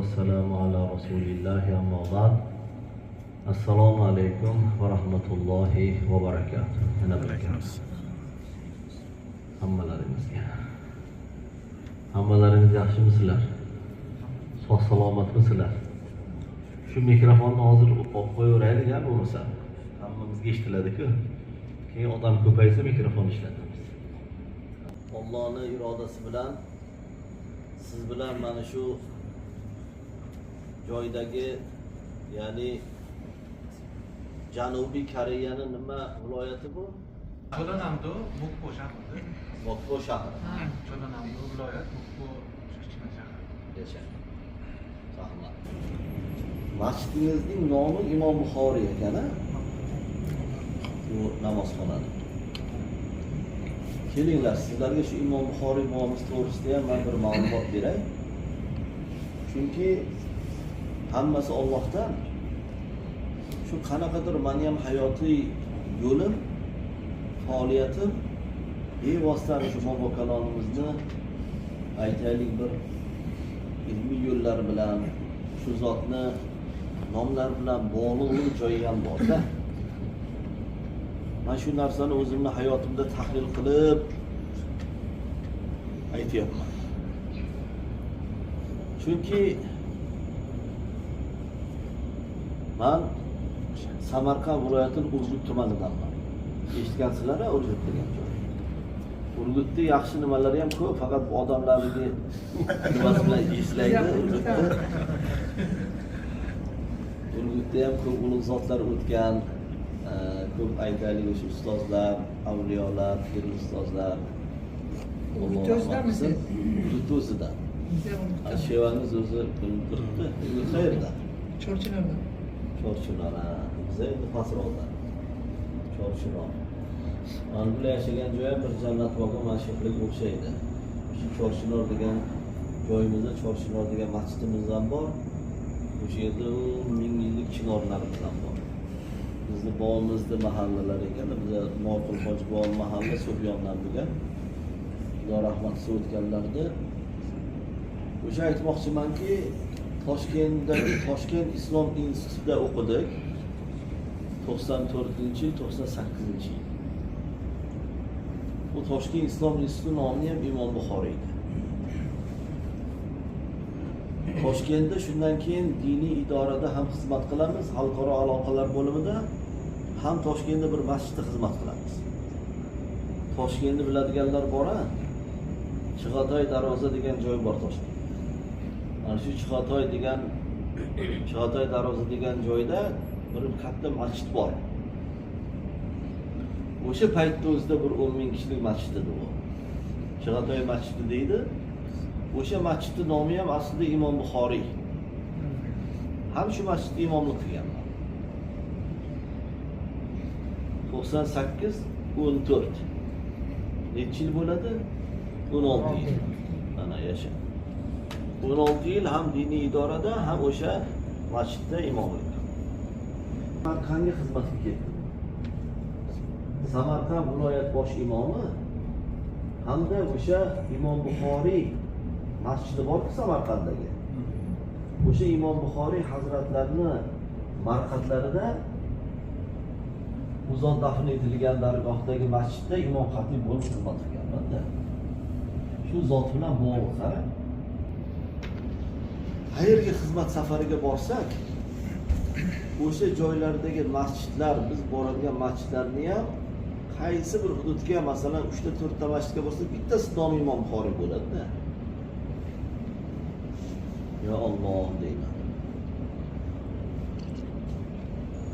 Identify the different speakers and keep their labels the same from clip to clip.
Speaker 1: والسلام على رسول الله أما بعد السلام عليكم ورحمة الله وبركاته. Hammalarimiz yaxshimisizlar? Sog' salomatmisizlar? Shu mikrofonni hozir olib qo'yaveraylik, bo'lmasa hammamizga eshitiladi-ku. Keyin odam ko'paysa mikrofon ishlatamiz. Allohning irodasi bilan siz bilan mana shu joydagi, ya'ni Janubiy Koreyaning nima viloyati bu?
Speaker 2: Cho'lanamdo, Mukpo shahri.
Speaker 1: Mukpo shahri.
Speaker 2: Cho'lanamdo viloyat, Mukpo kichkina shahar.
Speaker 1: Yasha. Rahmat. Masjidingizning nomi Imom Buxoriy ekan-a? Bu namozxonada. Kelinglar, sizlarga shu Imom Buxoriy nomimiz to'g'risida ham men bir ma'lumot beray. Chunki hammasi Allohdan. Shu qanaqadir meni ham hayotiy yo'lim, faoliyatim bevosita shu bobo kalomimizni aytaylik bir ilmiy yo'llar bilan shu zotni nomlar bilan bog'liq joyi ham bor-da. Men shu narsani o'zimni hayotimda tahlil qilib aytyapman. Chunki men Samarqand viloyatining Urgut tumanidanman. Eshitgansizlar-a, Urgut degan joy. Urgutda yaxshi nimalari ham ko'p, faqat odamlarni nimasi bilan eslaydi Urgutda. Urgutda ham ko'p ulug' zotlar o'tgan, ko'p aytaylik o'sha ustozlar, avliyolar, pir ustozlar.
Speaker 3: Urgut'damisiz?
Speaker 1: Urgut o'zida. Shevangiz o'zi turibdi. Qayerda?
Speaker 3: Chorchilarda.
Speaker 1: Chorchilar, biza endi pasroqda. Chorchilar. Mana bu yashagan joy bir jannat boga mashhurlik o'xshaydi. Shu Chorchilar degan joyimizda Chorchilar degan masjidimiz ham bor. O'sha yerda 1000 yillik chinorlarimiz ham bor. Bizni bog'imizda mahallalar ekan, biza Mo'qul Hojiboy mahalla So'biyondan degan. Xudo rahmatli o'tganlarda o'sha aytmoqchimanki, Toshkentdagi Toshkent Islom institutida o'qidik. 94-yil, 98-yil. Bu Toshkent Islom instituti nomi ham Imom Buxoriy edi. Toshkentda shundan keyin diniy idorada ham xizmat qilamiz, xalqaro aloqalar bo'limida ham Toshkentda bir masjidda xizmat qilamiz. Toshkentni biladiganlar bor-a? Chig'atoy darvoza degan joy bor Toshkentda. Mana shu Chig'atoy darvoza degan joyda bir katta masjid bor. O'sha paytda o'zida bir 10 ming kishilik masjid edi bu. Chig'atoy masjidi deydi. O'sha masjidning nomi ham aslida Imom Buxoriy. Ham shu masjidda imomlik qilganlar. 98-14. Necha yil bo'ladi? 16 yil. Mana yasha. 16 yil ham diniy idorada, ham o'sha masjidda imomlik. Samarqandga xizmatga ketdim. Samarqand viloyat bosh imomi hamda o'sha Imom Buxoriy masjidi bor-ku Samarqanddagi. O'sha Imom Buxoriy hazratlarini marqatlarida u zot dafn etilgan dargohdagi masjidda imom xatib bo'lib xizmat qilganman-da. Shu zot bilan bog'liq qarang. Qayerga xizmat safariga borsak, o'sha joylardagi masjidlar, biz boradigan masjidlarni ham qaysi bir hududga, masalan 3 ta 4 ta masjidga borsak, bittasi nomi Imom Buxoriy bo'ladi-da. Ya Alloh deyman.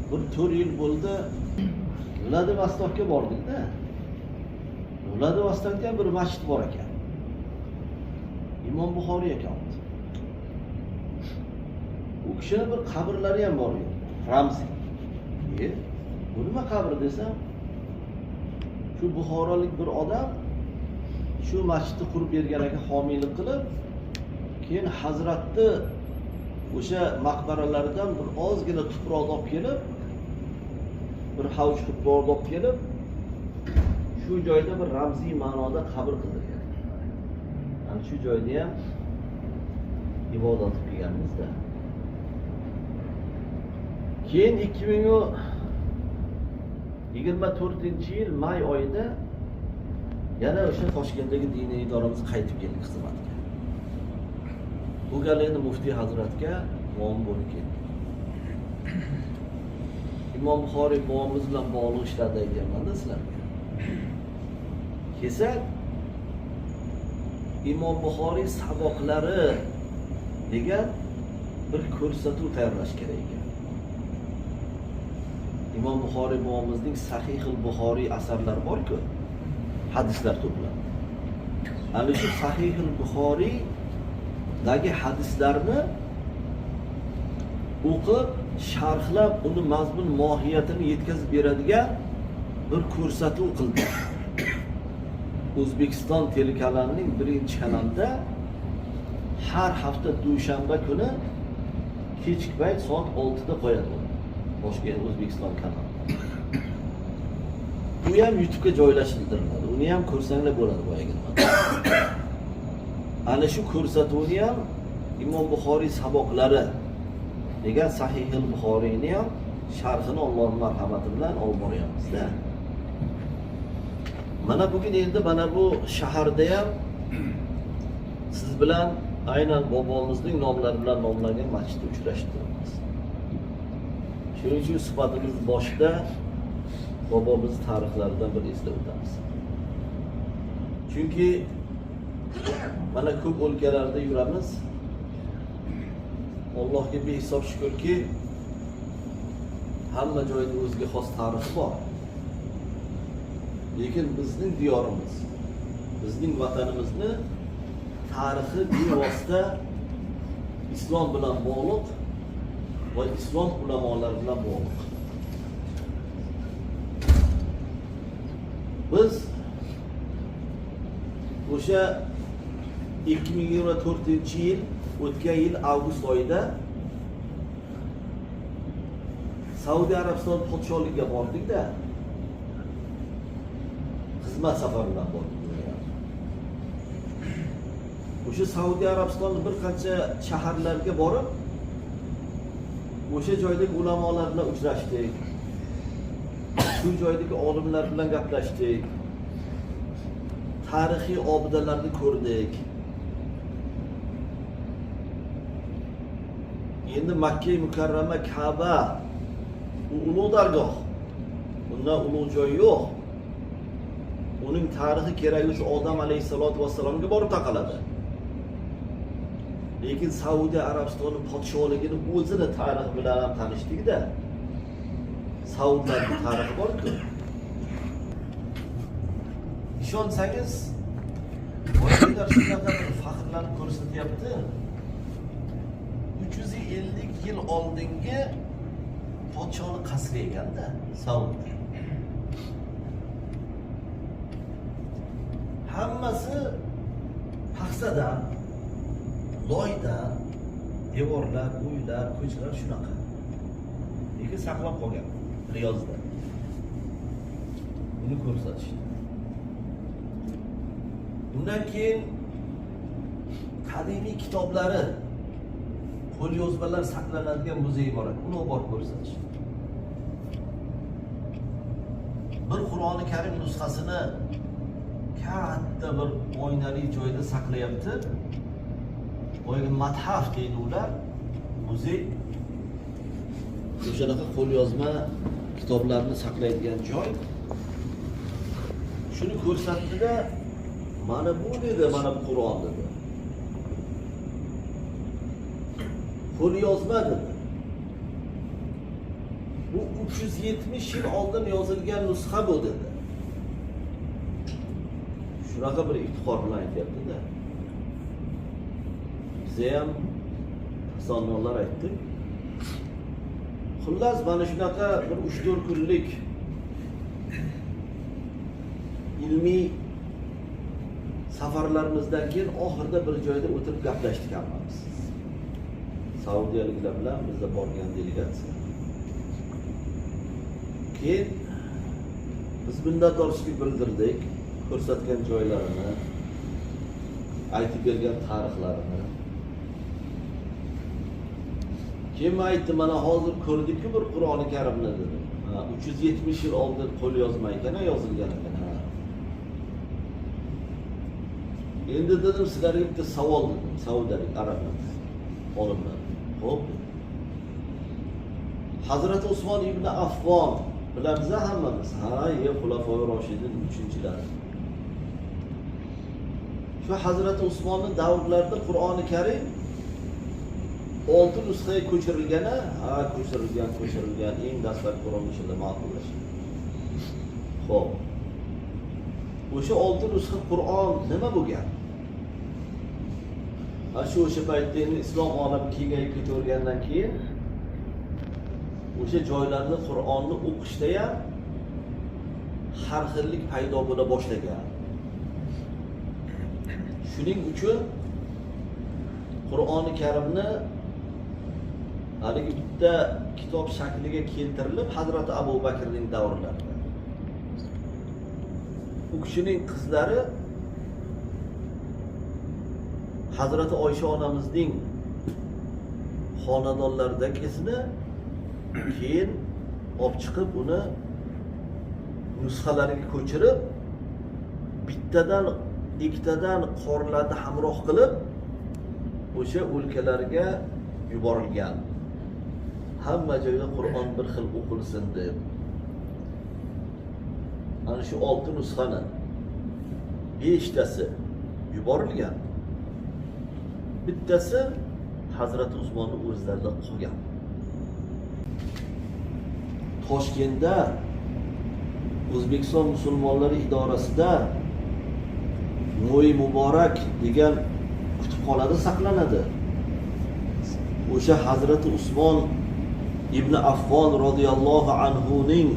Speaker 1: Bir 4 yil bo'ldi, Vladivostokka bordik-da. Vladivostokda bir masjid bor ekan. Imom Buxoriy ekan. U kishining bir qabrlari ham bor edi. Ramziy. Bu nima qabr desam, shu buxorolik bir odam shu masjidni qurib bergan ekan, homiylik qilib, keyin hazratni o'sha maqbaralaridan bir ozgina tuproq olib kelib, bir havj tuproq olib kelib, shu joyda bir ramziy ma'noda qabr qildirgan. Ana shu joyda ham ibodat qilganmizda. Keyin 2024-yil may oyida yana o'sha Toshkentdagi diniy idoramiz qaytib keldik xizmatga. Bu gal endi muftiy hazratga muomala bo'lib keldik. Imom Buxoriy bobomiz bilan bog'liq ishlarni aytyapman-da sizlarga. Kelsak, Imom Buxoriy saboqlari degan bir ko'rsatuv tayyorlash kerak ekan. Imom Buxoriy bobomizning Sahihul Buxoriy asarlari bor-ku, hadislar to'plami. Ana shu Sahihul Buxoriydagi hadislarni o'qib, sharhlab, uni mazmun mohiyatini yetkazib beradigan bir ko'rsatuv qildi. O'zbekiston telekanalining 1-kanalida har hafta dushanba kuni kechki payt soat 6 da qo'yadi. Toshkent O'zbekiston kanali. Bu ham YouTube'ga joylashtiriladi. Uni ham ko'rsanglar bo'ladi boyagina. Ana shu ko'rsatuvni ham Imom Buxoriy saboqlari degan Sahihul Buxoriyni ham sharhini Allohning marhamati bilan olib boryapmiz-da. Mana bugun endi mana bu shaharda ham siz bilan aynan bobomizning nomlari bilan nomlangan masjidda uchrashib turibmiz. Shuning uchun suhbatimiz boshida bobomiz tarixlaridan bir eslab o'tamiz. Chunki mana ko'p o'lkalarda yuramiz. Allohga behisob shukrki, hamma joyda o'ziga xos tarixi bor. Lekin bizning diyorimiz, bizning vatanimizni tarixi bevosita islom bilan bog'liq va islom ulamolari bilan bog'liq. Biz o'sha 2024-yil o'tgan yil avgust oyida Saudiya Arabiston podsholigiga bordik-da. Xizmat safari bilan bordik. O'sha Saudiya Arabistonning bir qancha shaharlarga borib, o'sha joydagi ulamolar bilan uchrashdik. Shu joydagi olimlar bilan gaplashdik. Tarixiy obidalarni ko'rdik. Endi Makka Mukarrama Ka'ba u ulug' dargoh. Undan ulug' joy yo'q. Uning tarixi kerak bo'lsa Odam alayhisolatu vassalomga borib taqaladi. Lekin Saudiya Arabistoni podsholigining o'zini tarixi bilan ham tanishdik-da. Saudlarning tarixi bor-ku. Ishonsangiz, oylar shunaqa faxrlanib ko'rsatyapti. 350 yil oldingi podshohning qasri ekanda, Saud. Hammasi paxsadan, loydan, devorlar, uylar, ko'chalar shunaqa. Lekin saqlab qolgan Riyozda. Buni ko'rsatishdi. Undan keyin qadimiy kitoblari, qo'lyozmalar saqlanadigan muzey bor. Uni olib ko'rsatishdi. Bir Qur'oni Karim nusxasini katta bir oynali joyda saqlayapti. Boyagi mathaf deydi ular, muzey. O'shanaqa qo'lyozma kitoblarni saqlaydigan joy. Shuni ko'rsatdi-da, mana bu dedi, mana bu Qur'on dedi. Qo'lyozma dedi. Bu 370 yil oldin yozilgan nusxa bu dedi. Shunaqa bir iftixor bilan aytyapti-da. Biza ham sonlar aytdik. Xullas mana shunaqa bir 3-4 kunlik ilmiy safarlarimizdan keyin oxirida bir joyda o'tirib gaplashdik hammamiz. Saudiyaliklar bilan bizda borgan delegatsiya. Keyin biz minnatdorchilik bildirdik, ko'rsatgan joylarini, aytib bergan tarixlarini. Kim aytdi, mana hozir ko'rdikku bir Qur'oni Karimni dedi. 370 yil oldin qo'l yozma ekan, yozilgan ekan. Endi dedim sizlarga bitta savol dedim, saudalik arablar, olimlar. Xo'p. Hazrat Usmon ibn Affon bilamiz hammamiz. Xulafoi Roshidin 3-chilari. Shu Hazrat Usmonning davrlarida Qur'oni Karim 6 nusxaga ko'chirilgani, ko'chirilgan eng dastlabki ko'rinishida ma'qullashgan. Xo'p. O'sha 6 nusxa Qur'on nima bo'lgan? O'sha paytda endi islom olami kengayib ketavergandan keyin o'sha joylarda Qur'onni o'qishda ham har xillik paydo bo'la boshlagan. Shuning uchun Qur'oni Karimni haligi bitta kitob shakliga keltirilib Hazrat Abu Bakrning davrlarida. U kishining qizlari Hazrat Oysha onamizning xonadonlaridagini keyin olib chiqib uni nusxalariga ko'chirib bittadan ikkitadan qorlarni hamroh qilib o'sha o'lkalarga yuborilgan. Hamma joyda Qur'on bir xil o'qilsin deb. Ana shu 6 nusxani 5tasi yuborilgan. Bittasi Hazrat Usmonning o'zlarida qolgan. Toshkentda O'zbekiston musulmonlari idorasida Mo'y Muborak degan kutubxonada saqlanadi. O'sha Hazrat Usmon ibn Affon radhiyallohu anhu ning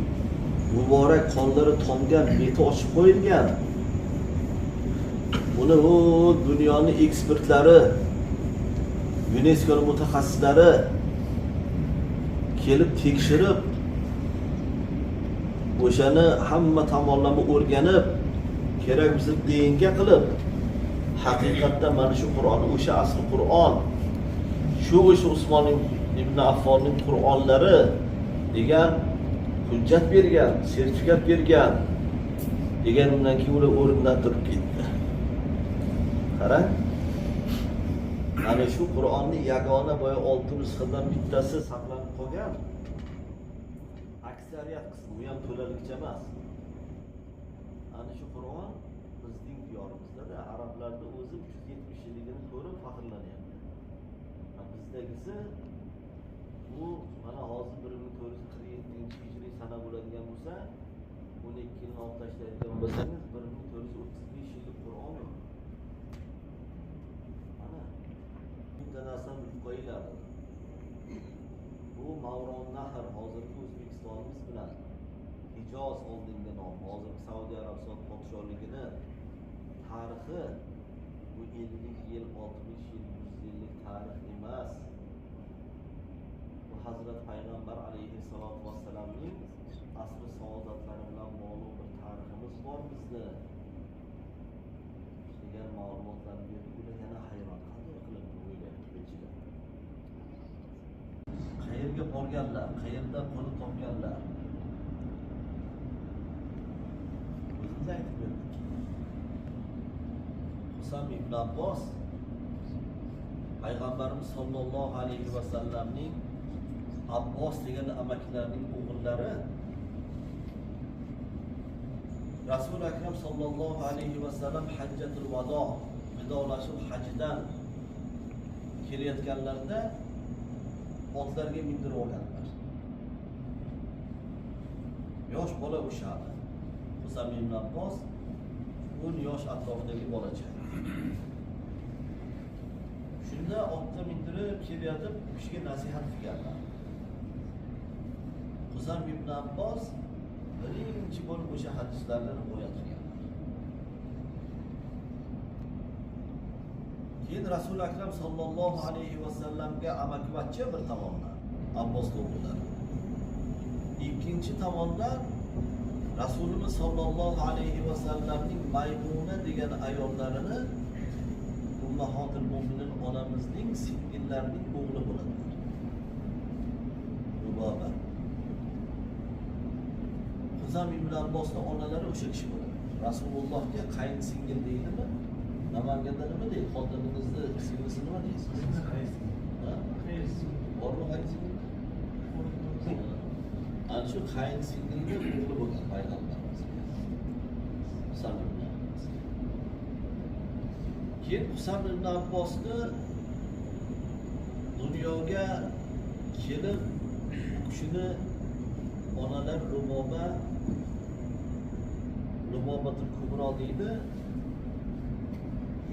Speaker 1: muborak qonlari tomgan beti ochib qo'yilgan. Buni dunyoning ekspertlari, UNESCO mutaxassislari kelib tekshirib, o'shani hamma tomonlama o'rganib, kerak bo'lsa deyinga qilib, haqiqatda mana shu Qur'on, o'sha asl Qur'on, o'sha Usmon ibn Affonning Qur'onlari degan hujjat bergan, sertifikat bergan degandan keyin ular o'rnidan turib ketdi. Qarang. Ana shu Qur'onning yagona boya 6 nusxadan bittasi saqlanib qolgan. Aksariyat qismi, u ham to'lalikcha emas. Ana shu Qur'on bizning diyorimizda, arablarda o'zi 370 yilligini ko'rib faxrlanyapti. Bizdagisi bu mana hozir 1447-hijriy sana bo'ladigan bo'lsa, 12 yilni olib tashlaydigan bo'lsangiz 1435 yillik Qur'on yo'q. Mana bitta narsani qo'yiladi. Bu Mavron Nahr hozirgi O'zbekistonimiz bilan Hijoz oldingi nom, hozir Saudiya Arabiston podshohligini tarixi bu 50 yil, 60 yil, 100 yillik tarix emas. Bu Hazrat Payg'ambar alayhissalatu vassalamning asri saodatlari bilan bog'liq bir tariximiz bor bizda. Degan ma'lumotlarni berib, ular yana hayron qanday qilib o'ylayapti. Qayerga borganlar, qayerdan qo'ni topganlar? O'zimiz aytib berdik. Husam ibn Abbos Payg'ambarimiz sollallohu alayhi vasallamning Abbos degan amakilarining o'g'illari Rasul akram sollallohu alayhi vasallam hajjatul vado, vidolashuv hajidan kelayotganlarida otlarga mindirib olganlar. Yosh bola o'shadi. Husam ibn Abbos 10 yosh atrofidagi bolacha. Shunda otda mindirib kelayotib, u kishiga nasihat qilganlar. Husam ibn Abbos birinchi bo'lib o'sha hadislarni rivoyat qilganlar. Keyin Rasul akram sallallohu alayhi vasallamga amakivachcha bir tomondan Abbos o'g'illari. Ikkinchi tomondan Rasulimiz sallallohu alayhi vasallamning Maymuna degan ayollarini Ummahatul Mu'minin onamizning singillarining o'g'li bo'ladilar. Lubaba. Huzam ibn Abbosning onalari o'sha kishi bo'ladi. Rasulullohga qayin singil deydimi? Namanganda nima deydi? Xotiningizni singlisi nima deysiz? Ha? Bormi qayin singil? Ana shu qayin singilga o'g'li bo'lgan payg'ambarimiz. Husam ibn Abbos. Keyin Husam ibn Abbosni dunyoga kelib u kishini onalar Lubobatul Kubro deydi,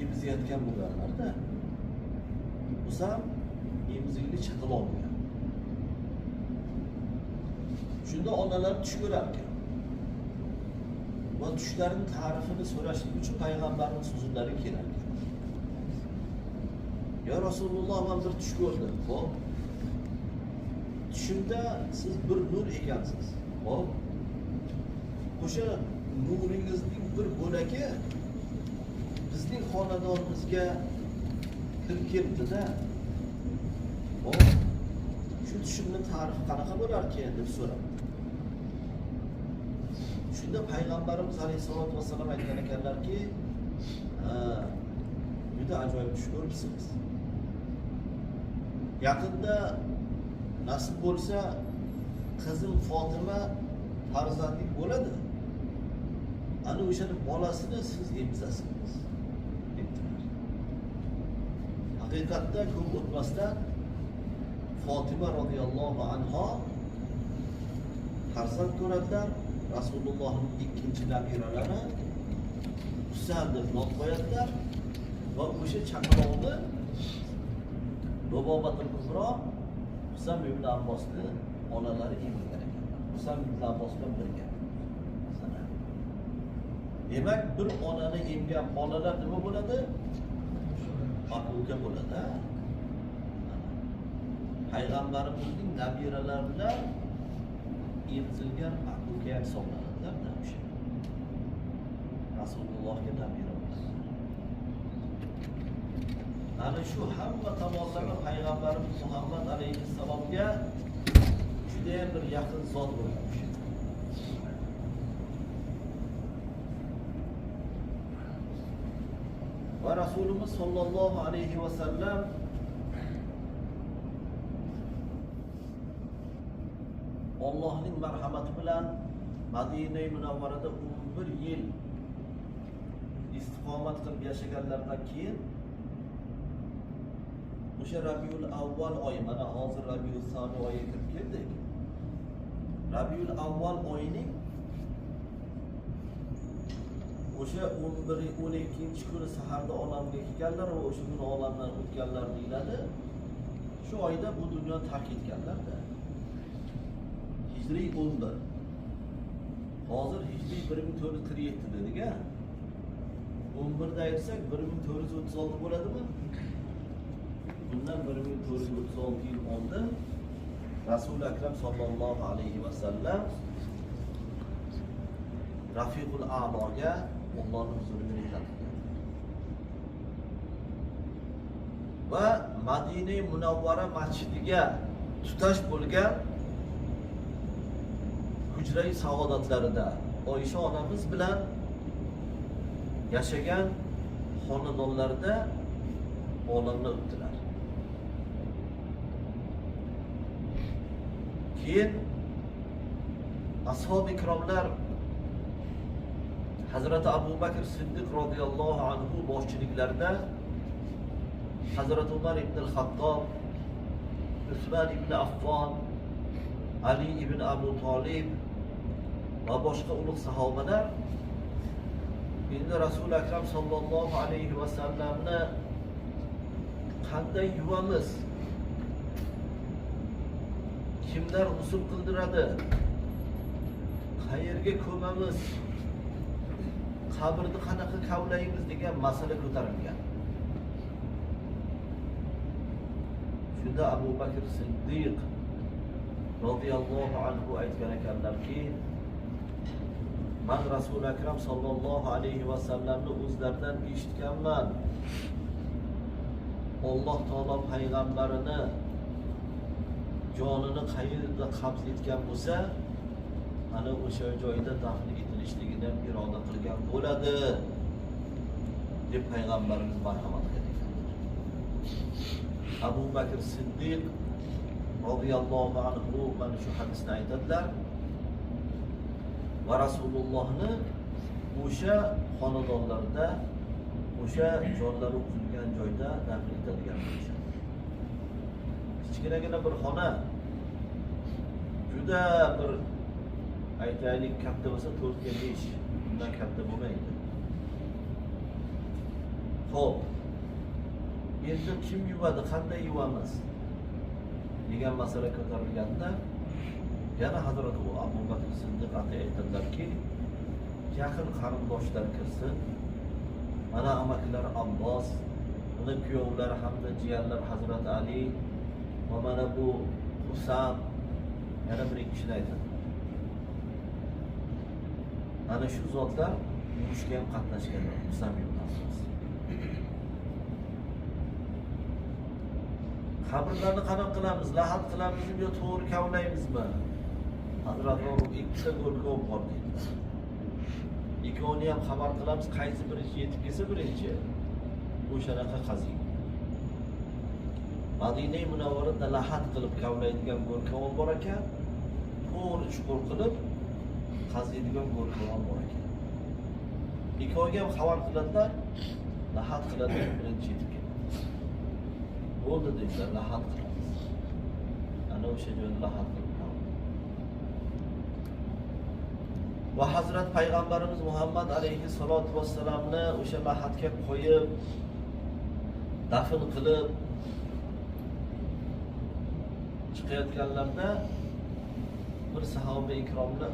Speaker 1: emizayotgan bo'lganlarda Husam emizikli chaqaloq bo'lgan. Shunda onalar tush ko'rar ekan. Va tushlarining ta'rifini so'rashlik uchun payg'ambarning huzurlariga kelar ekan. Ya Rasululloh, men bir tush ko'rdim. Xo'p. Tushimda siz bir nur ekansiz. Xo'p. O'sha nuringizning bir bo'lagi bizning xonadonimizga kirib keldi-da. Xo'p. Shu tushimning tarifi qanaqa bo'lar ekan deb so'radi. Shunda payg'ambarimiz alayhisolatu vassalom aytgan ekanlarki, juda ajoyib tush ko'ribsiz. Yaqinda nasib bo'lsa qizim Fatima farzandlik bo'ladi. Ana o'shaning bolasini siz emizasiz. Haqiqatda ko'p o'tmasdan Fatima radhiyallohu anha farzand ko'radilar. Rasulullohning ikkinchi nabiralari Husayn deb nom qo'yadilar va o'sha chaqaloqni Lubobatul Kubro Husam ibn Abbosni onalari emizgan ekan. Husam ibn Abbos bilan birga. Demak, bir onani emgan bolalar nima bo'ladi? Maqulga bo'ladi. Payg'ambarimizning nabiralari bilan emizilgan maqulga hisoblanadi. O'sha Rasulullohga nabira bo'ladi. Ana shu hamma tomonlama payg'ambarimiz Muhammad alayhissalomga juda bir yaqin zot bo'lgan. Va Rasulimiz sollallohu alayhi va sallam Allohning marhamati bilan Madina-i Munavvarada 11 yil istiqomat qilib yashaganlardan keyin o'sha Rabiul Avval oyi, mana hozir Rabiul Sani oyiga kirib keldik. Rabiul Avval oyining o'sha 11-12 kuni saharda olamga kelganlar va o'sha kuni olamdan o'tganlar deyiladi. Shu oyda bu dunyoni tark etganlar-da. Hijriy 11. Hozir hijriy 1447 dedik-a. 11 da aytsak 1436 bo'ladimi? Bundan 1436 yil oldin Rasul akram sallallohu alayhi va sallam Rafiqul A'loga Allohning huzuriga jo'natilgan. Va Madina-i Munavvara masjidiga tutash bo'lgan hujra-i saodatlarida Oysha onamiz bilan yashagan xonadonlarda olamdan o'tdilar. Keyin ashab-i ikromlar Hazreti Abu Bakr Siddiq radhiyallohu anhu boshchiliklarida Hazreti Umar ibn al-Xattob, Usman ibn Affon, Ali ibn Abu Talib va boshqa ulug' sahobalar endi Rasul akram sallallohu alayhi va sallamni qanday yuvamiz? Kimlar g'usl qildiradi? Qayerga ko'mamiz? Qabrni qanaqa kavlaymiz degan masala ko'tarilgan. Shunda Abu Bakr Siddiq radhiyallohu anhu aytgan ekanlarki, men Rasul akram sallallohu alayhi va sallamni o'zlaridan eshitganman. Alloh taolo payg'ambarini jonini qayerda qabz etgan bo'lsa, ana o'sha joyda dafn etilishligini ham iroda qilgan bo'ladi deb payg'ambarimiz marhamat qilganlar. Abu Bakr Siddiq radhiyallohu anhu mana shu hadisni aytadilar va Rasulullohni o'sha xonadonlarda, o'sha jonlari uzilgan joyda dafn etadigan bo'lishadi. Kichkinagina bir xona, juda bir aytaylik katta bo'lsa 4-5, undan katta bo'lmaydi. Xo'p, endi kim yuvadi, qanday yuvamiz degan masala ko'tarilganda, yana Hazrat Abu Bakr Siddiq aytadilarki, yaqin qarindoshlar kirsin, mana amakilari Abbos, uni kuyovlari hamda jiyanlar Hazrat Ali va mana bu Husan, yana bir kishini aytadi. Ana shu zotlar yurishga ham qatnashganlar, Husan ibn Abbos. Qabrlarni qanaqa qilamiz, lahad qilamizmi yo to'g'ri kavlaymizmi? Hazrat Umar ikkita go'rkov bor dedi. Ikkovini ham xabar qilamiz, qaysi birinchi yetib kelsa birinchi o'shanaqa qaziydi. Madina Munavvarada lahad qilib kavlaydigan go'rkov bor ekan, to'g'ri chuqur qilib qaziydigan go'rkov bor ekan. Ikkoviga ham xabar qiladilar, lahad qiladigan birinchi yetib keldi. Bo'ldi dedilar, lahad qilamiz. Ana o'sha joyda lahad qilib va Hazrat Payg'ambarimiz Muhammad alayhi salatu vassalamni o'sha lahadga qo'yib, dafn qilib chiqayotganlarda bir sahoba ikromlar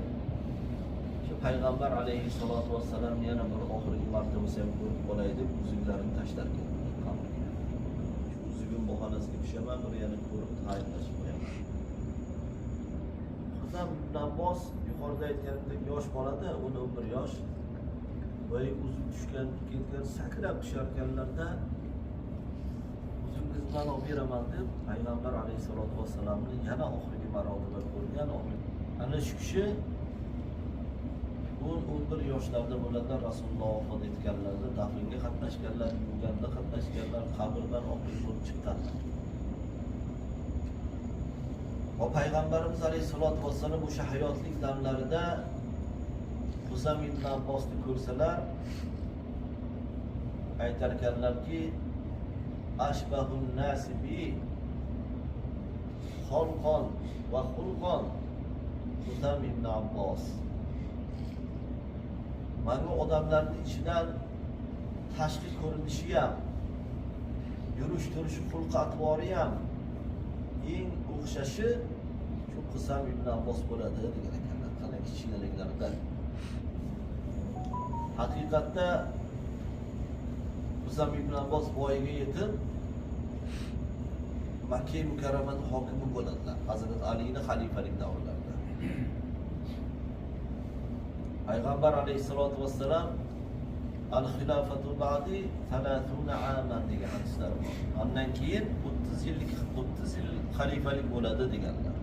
Speaker 1: shu Payg'ambar alayhi salatu vassalamni yana bir oxirgi marta bo'lsa ham ko'rib qolay deb uzuklarini tashlarkan. Uzugim bahonasiga tushaman, bir yana ko'rib xayrlashib qo'yaman. Husan ibn Abbos yuqorida aytganimdek yosh bolada, 11 yosh. Boy uzuk tushgan, ketgan, sakrab tushayotganlarda uzungizdan olib beraman deb Payg'ambar alayhisolatu vassalamni yana oxirgi marotaba ko'rgan. Ana shu kishi 11 yoshlarda bo'ladilar, Rasululloh vafot etganlarida dafnga qatnashganlar, yuvganda qatnashganlar, qabrdan oxirgi bo'lib chiqqanlar. Va Payg'ambarimiz alayhisolatu vassalam o'sha hayotlik damlarida Husan ibn Abbosni ko'rsalar aytarkanlarki, ashbahun nasi bi xalqon va xulqon Husan ibn Abbos. Mana bu odamlarning ichidan tashqi ko'rinishi ham, yurish turishi, xulq atvori ham eng o'xshashi shu Husan ibn Abbos bo'ladi degan ekanlar. Qanday kichkinaliklarida. Haqiqatda Husan ibn Abbos voyaga yetib Makka mukarramaning hokimi bo'ladilar. Hazrat Alining xalifalik davrlarida. Payg'ambar alayhisolatu vassalam al-xilafatu ba'di 30 aman degan hadislar bor. Undan keyin 30 yil xalifalik bo'ladi deganlar.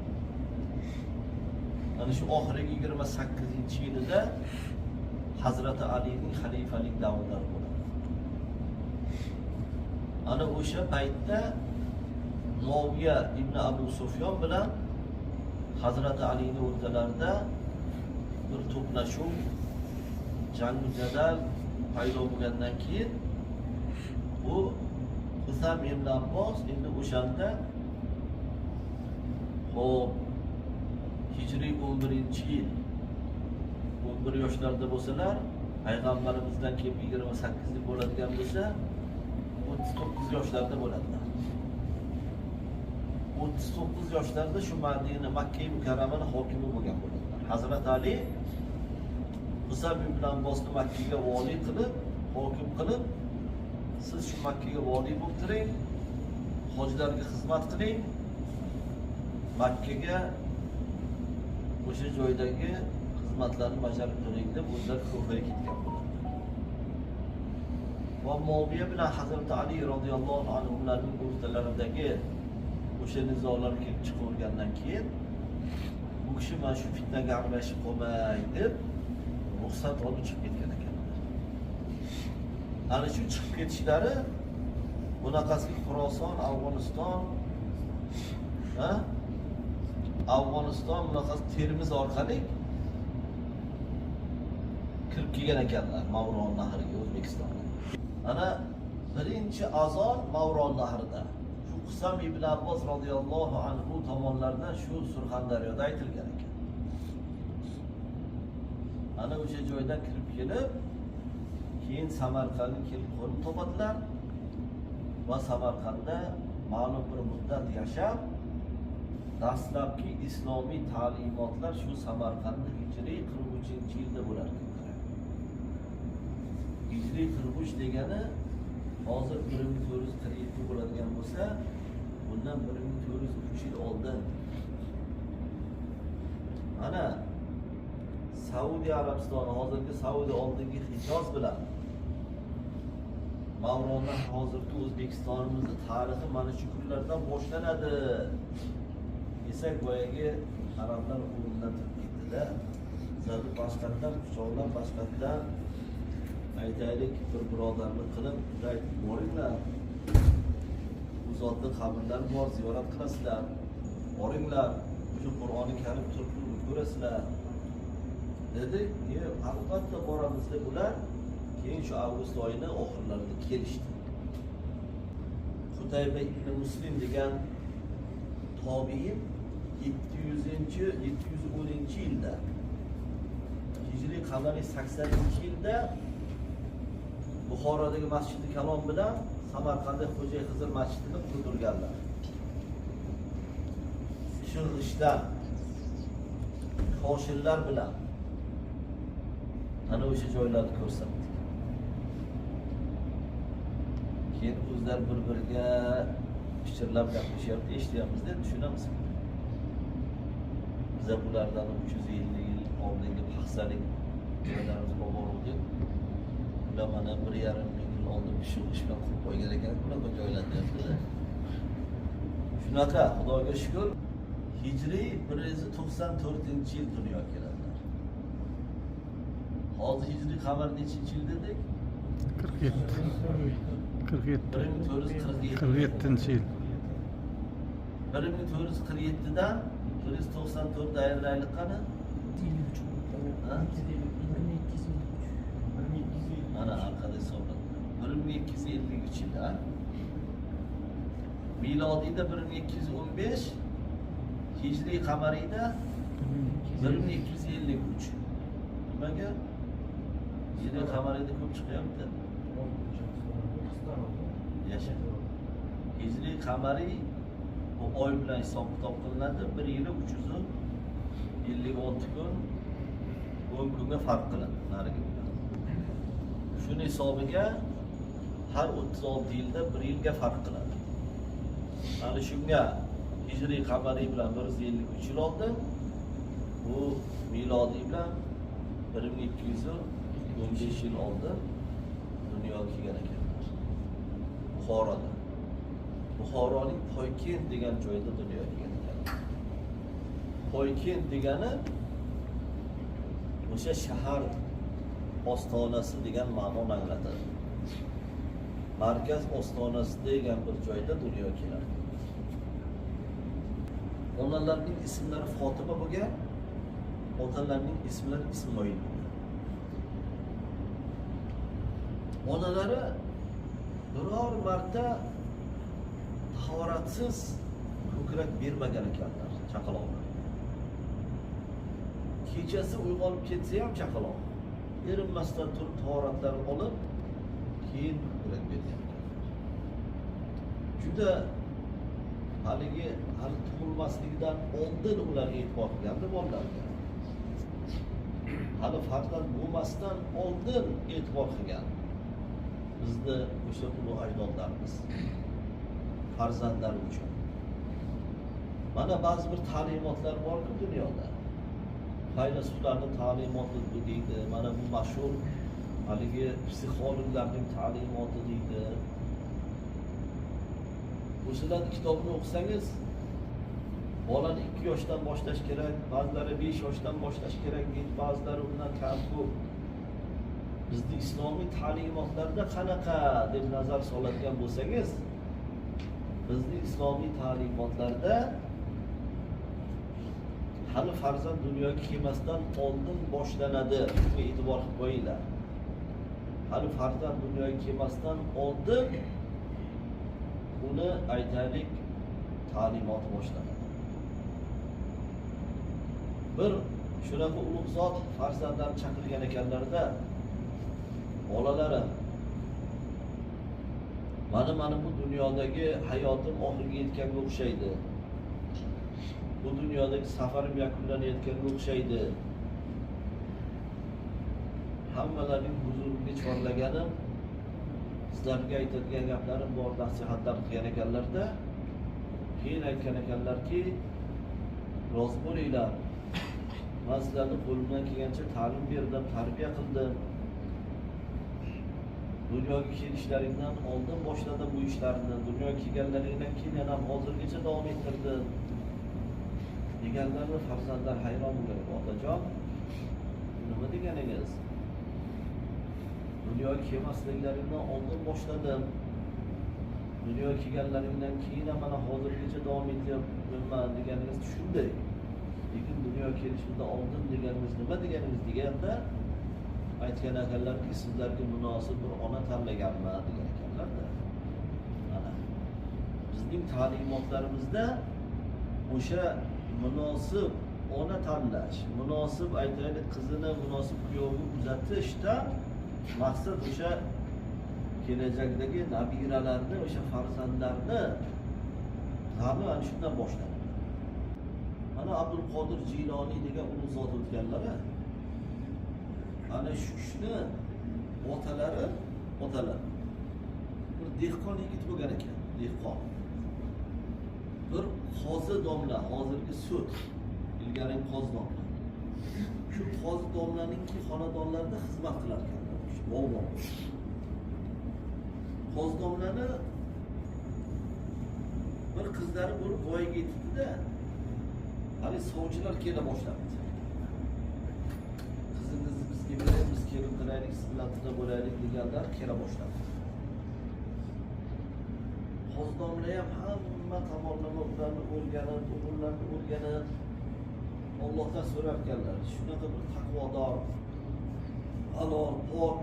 Speaker 1: Ana shu oxirgi 28-yilida Hazrat Alining xalifalik davrlari bo'ladi. Ana o'sha paytda Muaviya ibn Abu Sufyon bilan Hazrat Alining o'rtalarida bir to'qnashuv, jangu jadal paydo bo'lgandan keyin bu Husan ibn Abbos endi o'shanda hop hijriy 11-yil 11 yoshlarda bo'lsalar, payg'ambarimizdan keyin 28 yil bo'ladigan bo'lsa, 39 yoshlarda bo'ladilar. 39 yoshlarda shu Madina, Makka mukarramaning hokimi bo'lgan bo'ladilar. Hazrat Ali Husan ibn Abbosni Makkaga vali qilib, hokim qilib, siz shu Makkaga vali bo'lib turing, hojlarga xizmat qiling, Makkaga o'sha joydagi xizmatlarni bajarib turing deb o'zlar ko'payib ketgan bo'ladi. Va Muaviya bilan Hazrat Ali radhiyallohu anhu ularning o'rtalaridagi o'sha nizolar kelib chiqavergandan keyin bu kishi mana shu fitnaga aralashib qolmay deb ruxsat olib chiqib ketgan ekanlar. Ana shu chiqib ketishlari bunaqasi Xuroson, Afg'oniston bunaqasi Termiz orqali kirib kelgan ekanlar Mavron nahriga O'zbekistonga. Ana birinchi azon Mavron nahrida. Shu Qusam ibn Abbos radhiyallohu anhu tomonidan shu Surxondaryoda aytilgan ekan. Ana o'sha joydan kirib kelib, keyin Samarqandga kelib qo'nib topadilar va Samarqandda ma'lum bir muddat yashab, dastlabki islomiy ta'limotlar shu Samarqandda hijriy 43-yilda bo'lar ekan. Hijriy 43 degani hozir 1447 bo'ladigan bo'lsa, bundan 1403 yil oldin. Ana Saudiya Arabistoni, hozirgi Saudiya oldingi Hijoz bilan Mavrondan hozirgi O'zbekistonimizning tarixi mana shu kunlardan boshlanadi. Desak, boyagi arablar o'rnidan turib ketdi-da. Bizlarni boshqatdan, quchoqdan boshqatdan aytaylik, bir birodarlik qilib, aytib boringlar. Bu zotning qabrlari bor, ziyorat qilasizlar. Boringlar, shu Qur'oni Karim turibni ko'rasizlar. Dedi, albatta boramiz deb ular keyin shu avgust oyining oxirlarida kelishdi. Qutayba ibn Muslim degan tobiin 710-yilda Hijriy qamariy 80-yilda Buxorodagi Masjidi Kalom bilan Samarqandda Xo'jay Xizr masjidini qurdirganlar. Shu ishdan koshillar bilan ana o'sha joylarni ko'rsatdik. Keyin o'zlar bir-biriga pichirlab gapirishyapti, eshityapmiz deb tushunamiz. Biz bulardan 350 yil oldingi paxsalik joylarimiz bordik. Ular mana 1,5 ming yil oldin shu ish bilan qurib qo'ygan ekan, bunaqa joylarda yapti. Shunaqa, Xudoga shukr, Hijriy 194-yil dunyoga keladilar. Hozir Hijriy qamar nechinchi yil dedik?
Speaker 3: 47-yil.
Speaker 1: 1447dan 194 ayiraylik qani? Ana arkada hisobladim. 1253 yil. Milodiyda 1215, Hijriy qamariyda 1253. Nimaga? Hijriy qamariyda ko'p chiqyapti. Yasha. Hijriy qamariy bu oy bilan hisob kitob qilinadi. 1 yili 356 kun 10 kunga farq qiladi narigi. Shuni hisobiga har 36 yilda 1 yilga farq qiladi. Mana shunga Hijriy qamariy bilan 153 yil oldin, bu milodiy bilan 1215 yil oldin dunyoga kelgan ekanlar. Buxoroda. Buxoroning Poykent degan joyda dunyoga kelgan ekanlar. Poykent degani o'sha shahar ostonasi degan ma'noni anglatadi. Markaz ostonasi degan bir joyda dunyoga keladi. Onalarning ismlari Fotima bo'lgan, otalarning ismlari Ismoil. Onalari biror marta tahoratsiz ko'krak bermagan ekanlar, chaqaloqlar. Kechasi uyg'onib ketsa ham chaqaloq erinmasdan turib tahoratlarini olib, keyin ko'krak bergan. Juda hali tug'ilmasligidan oldin ular e'tibor qilgandi bolalarga. Hali farzand bo'lmasdan oldin e'tibor qilgan. Bizni o'sha ulug' ajdodlarimiz farzandlar uchun. Mana ba'zi bir ta'limotlar bor-ku dunyoda. Faylasuflarning ta'limoti deydi, mana bu mashhur haligi psixologlarning ta'limoti deydi. O'shalarning kitobini o'qisangiz, Bolani 2 yoshdan boshlash kerak, ba'zilari 5 yoshdan boshlash kerak deydi, ba'zilari undan kam ko'p. Bizning islomiy ta'limotlarda qanaqa deb nazar soladigan bo'lsangiz, bizning islomiy ta'limotlarda hali farzand dunyoga kelmasdan oldin boshlanadi. Bunga e'tibor qilib qo'yinglar. Hali farzand dunyoga kelmasdan oldin uni aytaylik ta'limoti boshlanadi. Bir shunaqa ulug' zot farzandlarni chaqirgan ekanlarda, bolalari mana bu dunyodagi hayotim oxiriga yetganga o'xshaydi. Bu dunyodagi safarim yakunlanayotganga o'xshaydi. Hammalarning huzuriga chorlaganim, sizlarga aytadigan gaplarim bor, nasihatlar qilgan ekanlarda, keyin aytgan ekanlarki, rozi bo'linglar. Men sizlarni qo'limdan kelgancha ta'lim berdim, tarbiya qildim. Dunyoga kelishlaringdan oldin boshladim bu ishlarni. Dunyoga kelganlaringdan keyin ham hozirgacha davom ettirdim. Deganlarni farzandlar hayron bo'lgan. Otajon, nima deganingiz? Dunyoga kelmasliklaringdan oldin boshladim. Dunyoga kelganlaringdan keyin ham mana hozirgacha davom etyapman deganingiz tushundik. Lekin dunyoga kelishimdan oldin deganingiz nima deganingiz deganda aytgan ekanlarki, sizlarga munosib bir ona tanlaganman degan ekanlarda. Mana bizning ta'limotlarimizda o'sha munosib ona tanlash, munosib aytaylik qizini munosib kuyovga uzatishda maqsad o'sha kelajakdagi nabiralarni, o'sha farzandlarni ta'lim ana shundan boshlanadi. Mana Abdul Qodir Jiloniy degan ulug' zot o'tganlar. Ana shu kishini otalari bir dehqon yigit bo'lgan ekan, dehqon. Bir qozi domla, hozirgi sud, ilgari qozi domla. Shu qozi domlaninki xonadonlarida xizmat qilar ekanlar. Shu bog'bon. Qozi domlani bir qizlari bo'lib voyaga yetdi-da, hali sovchilar kela boshladi. Qizingizni bizga beramiz, kelin qilaylik, siz bilan tilla bo'laylik deganlar kela boshladi. Qozi domla ham hamma tomonlama ularni o'rganib, o'g'illarni o'rganib, Allohdan so'rar ekanlar. Shunaqa bir taqvodor, halol, pok,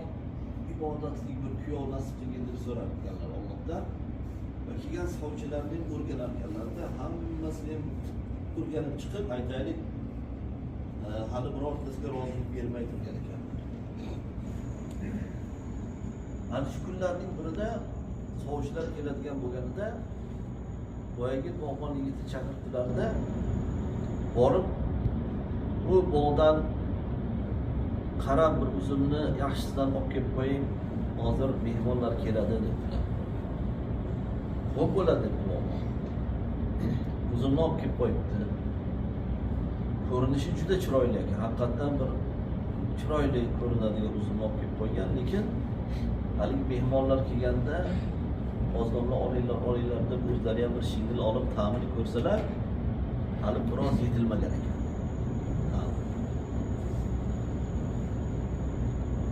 Speaker 1: ibodatli bir kuyov nasib qilgin deb so'rar ekanlar Allohdan. Va kelgan sovchilarni o'rganar ekanlar-da, hammasini ham o'rganib chiqib, aytaylik, hali birortasiga rozilik bermay turgan ekanlar. Ana shu kunlarning birida sovchilar keladigan bo'lganida boyagi bog'bon yigitni chaqirdilarda, borib bu bog'dan qarab bir uzumni yaxshisidan olib kelib qo'ying, hozir mehmonlar keladi dedilar. Xo'p bo'ladi deb bog'bon uzumni olib kelib qo'yibdi. Ko'rinishi juda chiroyli ekan, haqiqatdan bir chiroyli ko'rinadigan uzumni olib kelib qo'ygan, lekin haligi mehmonlar kelganda ozdomlar olinglar deb o'zlari ham bir shingil olib ta'mini ko'rsalar, hali biroz yetilmagan ekan.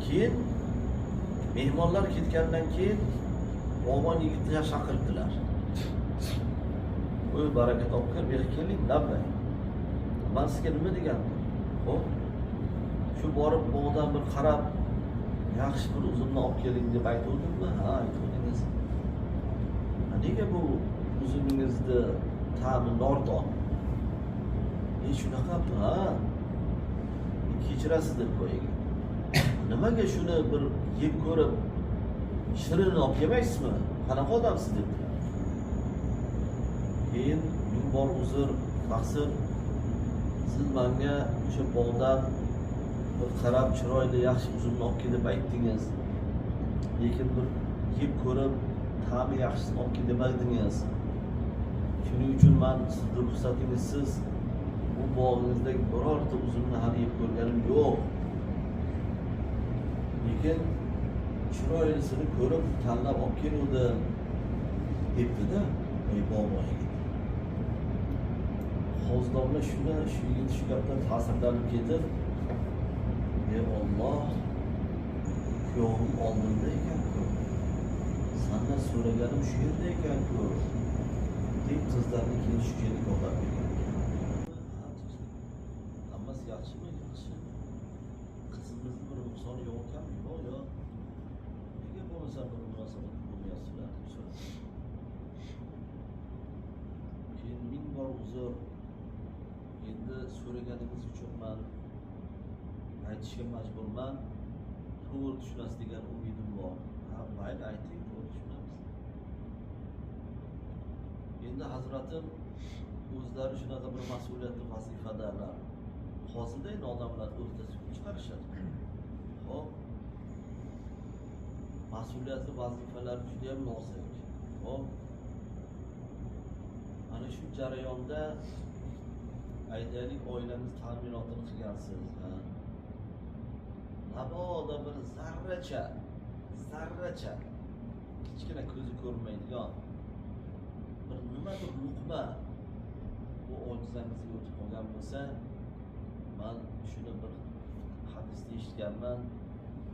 Speaker 1: Keyin mehmonlar ketgandan keyin bog'bon yigitni chaqirdilar. O'y baraka topkir, bu yerga keling, navbat. Men sizga nima degandim? Xo'p, shu borib bog'dan bir qarab, yaxshi bir uzumni olib keling deb aytuvdimmi? Ha, aytuvdingiz. Nega bu uzumingizni ta'mi nordon? Shunaqa, ha. Kechirasiz deb qo'ying. Nimaga shuni bir yeb ko'rib shirinni olib yemaysizmi? Qanaqa odamsiz dedilar. Keyin ming bor uzr, taqsir, siz menga o'sha bog'dan bir qarab chiroyli yaxshi uzumni olib kelib aytdingiz. Lekin bir yeb ko'rib ta'mi yaxshisini olib kelib demadingiz. Shuning uchun men sizning ruxsatingizsiz bu bog'ingizdagi birorta uzumni hali yeb ko'rganim yo'q. Lekin chiroylisini ko'rib tanlab olib keldim debdi-da, bog'bon yigit. Qo'zg'olni shuni shu yigit shu gapdan ta'sirlanib ketib, ey Alloh, kuyovim oldimda ekan-ku, sandan so'raganim shu yerda ekan-ku deb qizlarni keyin shu yerga ko'tarib bergan. Hammasi yaxshimi? Yaxshi. Qizimizni bir nuqsoni yo'q ekanmi? Yo'q. Nega bo'lmasa bir munosabat bo'lmayapsizlar deb so'radi. Keyin ming bor uzr. Endi so'raganingiz uchun men aytishga majburman. To'g'ri tushunasiz degan umidim bor. Ha, mayli ayting, to'g'ri tushunamiz. Endi hazratim o'zlari shunaqa bir mas'uliyatli vazifadalar. Hozirda endi odamlar o'rtasiga chiqarishadi. Xo'p. Mas'uliyatli vazifalar juda ham nozik. Xo'p. Ana shu jarayonda aytaylik oilangiz ta'minotini qilgansiz, ha. Mabodo bir zarracha kichkina ko'zi ko'rmaydigan bir nimadir luqma bu ojizangizga o'tib qolgan bo'lsa, men shuni bir hadisda eshitganman,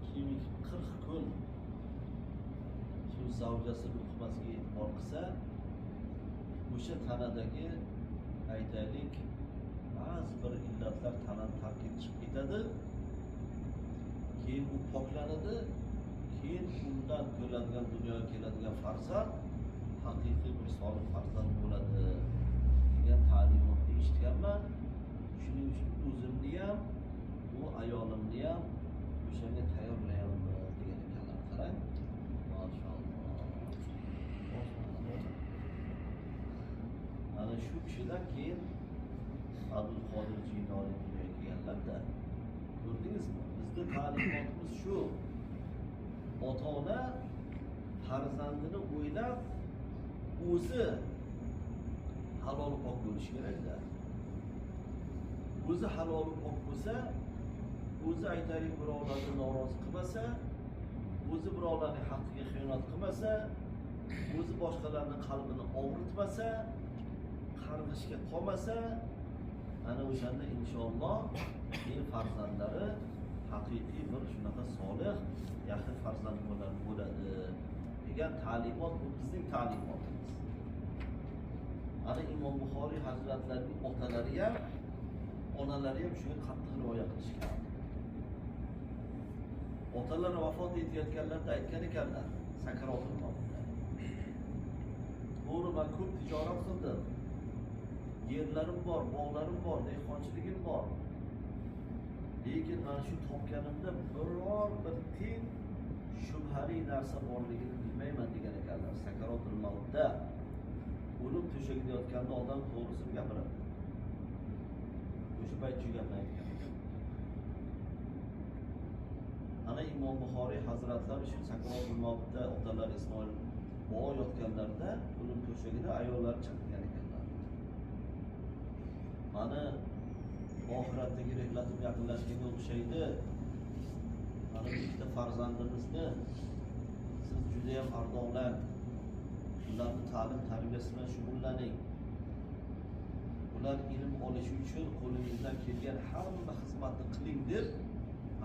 Speaker 1: kimiki 40 kun shu zavjasi luqmasiga e'tibor qilsa, o'sha tanadagi aytaylik ba'zi bir illatlar tanani tark etib chiqib ketadi, keyin u poklanadi, keyin undan ko'radigan dunyoga keladigan farzand haqiqiy bir solih farzand bo'ladi degan ta'limotni eshitganman. Shuning uchun o'zimni ham, bu ayolimni ham o'shanga tayyorlayapman degan ekanlar. Qarang. Maşallah. Ana shu kishidan keyin Abdul Qodir Jiloniy dunyoga kelganlarda ko'rdingizmi? Bizning ta'limotimiz shu. Ota-ona farzandini o'ylab o'zi halol pok bo'lishi kerak-da. O'zi halol pok bo'lsa, o'zi aytaylik birovlarni norozi qilmasa, o'zi birovlarning haqqiga xiyonat qilmasa, o'zi boshqalarning qalbini og'ritmasa, qarg'ishga qolmasa, ana o'shanda inshaalloh keyin farzandlari haqiqiy bir shunaqa solih, yaxshi farzand bo'ladi degan ta'limot bu bizning ta'limotimiz. Ana Imom Buxoriy hazratlarining otalari ham, onalari ham shunga qattiq rioya qilishgan. Otalari vafot etayotganlarida aytgan ekanlar, sakaratul mavtda. To'g'ri, men ko'p tijorat qildim. Yerlarim bor, bog'larim bor, dehqonchiligim bor. Lekin mana shu topganimda biror bir tiyin shubhali narsa borligini bilmayman degan ekanlar. Sakaratul mavtda o'lim to'shagida yotganda odam to'g'risini gapiradi. O'sha payt shu gapni aytgan ekan. Ana Imom Buxoriy hazratlari shu sakaratul mavtda otalari Ismoil boy yotganlarida o'lim to'shagida ayollari chaqirgan ekanlar. Mana oxiratdagi rihlatim yaqinlashganga o'xshaydi. Mana ikkita farzandimizni siz juda ham ardog'lang. Ularni ta'lim tarbiyasi bilan shug'ullaning. Ular ilm olishi uchun qo'lingizdan kelgan hamma xizmatni qiling deb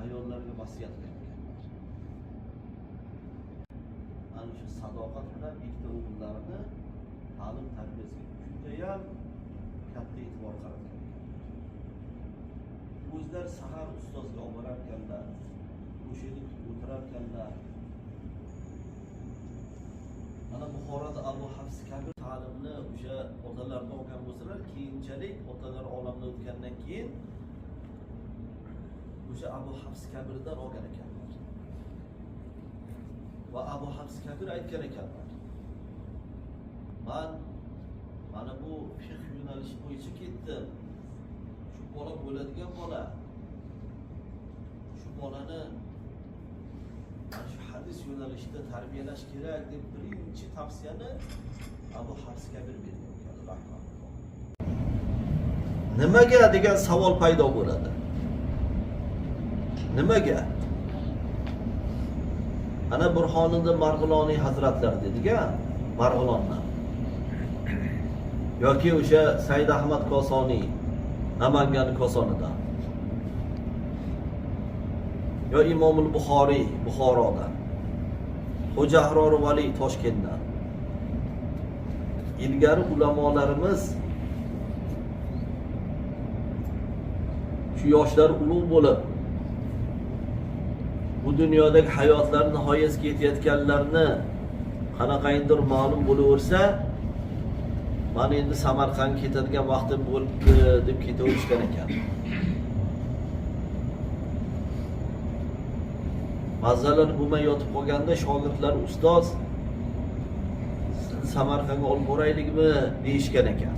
Speaker 1: ayollarga vasiyat qilgan. Ana shu sadoqat bilan ikkita o'g'illarini ta'lim tarbiyasiga juda ham katta e'tibor qaratgan. O'zlari sahar ustozga olib borarkanlar, o'sha yerda o'tirarkanlar. Mana Buxoroda Abu Hafs Kabir ta'limni o'sha otalardan olgan bo'lsalar, keyinchalik otalar olamdan o'tgandan keyin o'sha Abu Hafs Kabirdan olgan ekanlar. Va Abu Hafs Kabir aytgan ekanlar, mana bu fiqh yo'nalishi bo'yicha ketdim. Shu bola bo'ladigan bola. Shu bolani shu hadis yo'nalishida tarbiyalash kerak deb birinchi tavsiyani Abu Hafs Kabir bergan ekanlar. Nimaga degan savol paydo bo'ladi. Nimaga? Ana Burhoniddin Marg'iloniy hazratlari dediga, Marg'ilondan. yoki o'sha Said Ahmad Kosoniy Namangan Kosonida, yo Imomul Buxoriy Buxorodan, Xo'ja Ahror Vali Toshkentdan. Ilgari ulamolarimiz shu yoshlar ulug' bo'lib, bu dunyodagi hayotlari nihoyasiga yetayotganlarni qanaqaydir ma'lum bo'laversa, mana endi Samarqandga ketadigan vaqtim bo'libdi deb ketaverishgan ekan. Mazzalar bo'lmay yotib qolganda shogirdlar ustoz sizni Samarqandga olib boraylikmi deyishgan ekan.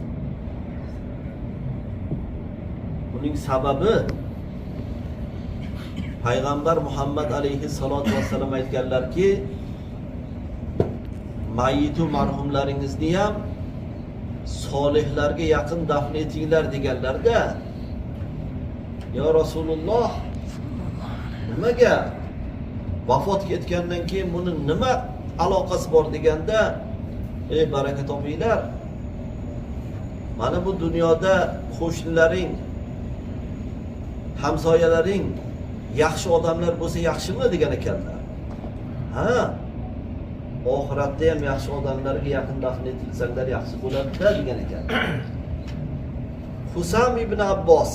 Speaker 1: Buning sababi Payg'ambar Muhammad alayhissalatu vassalam aytganlarki, mayyitu marhumlaringizni ham solihlarga yaqin dafn etinglar deganlarda, yo Rasululloh, nimaga vafot etgandan keyin buni nima aloqasi bor deganda, ey baraka topinglar, mana bu dunyoda qo'shnilaring, hamsoyalaring yaxshi odamlar bo'lsa yaxshimi degan ekanlar. Ha, oxiratda ham yaxshi odamlarga yaqin dafn etilsanglar yaxshi bo'ladi degan ekan. Husam ibn Abbos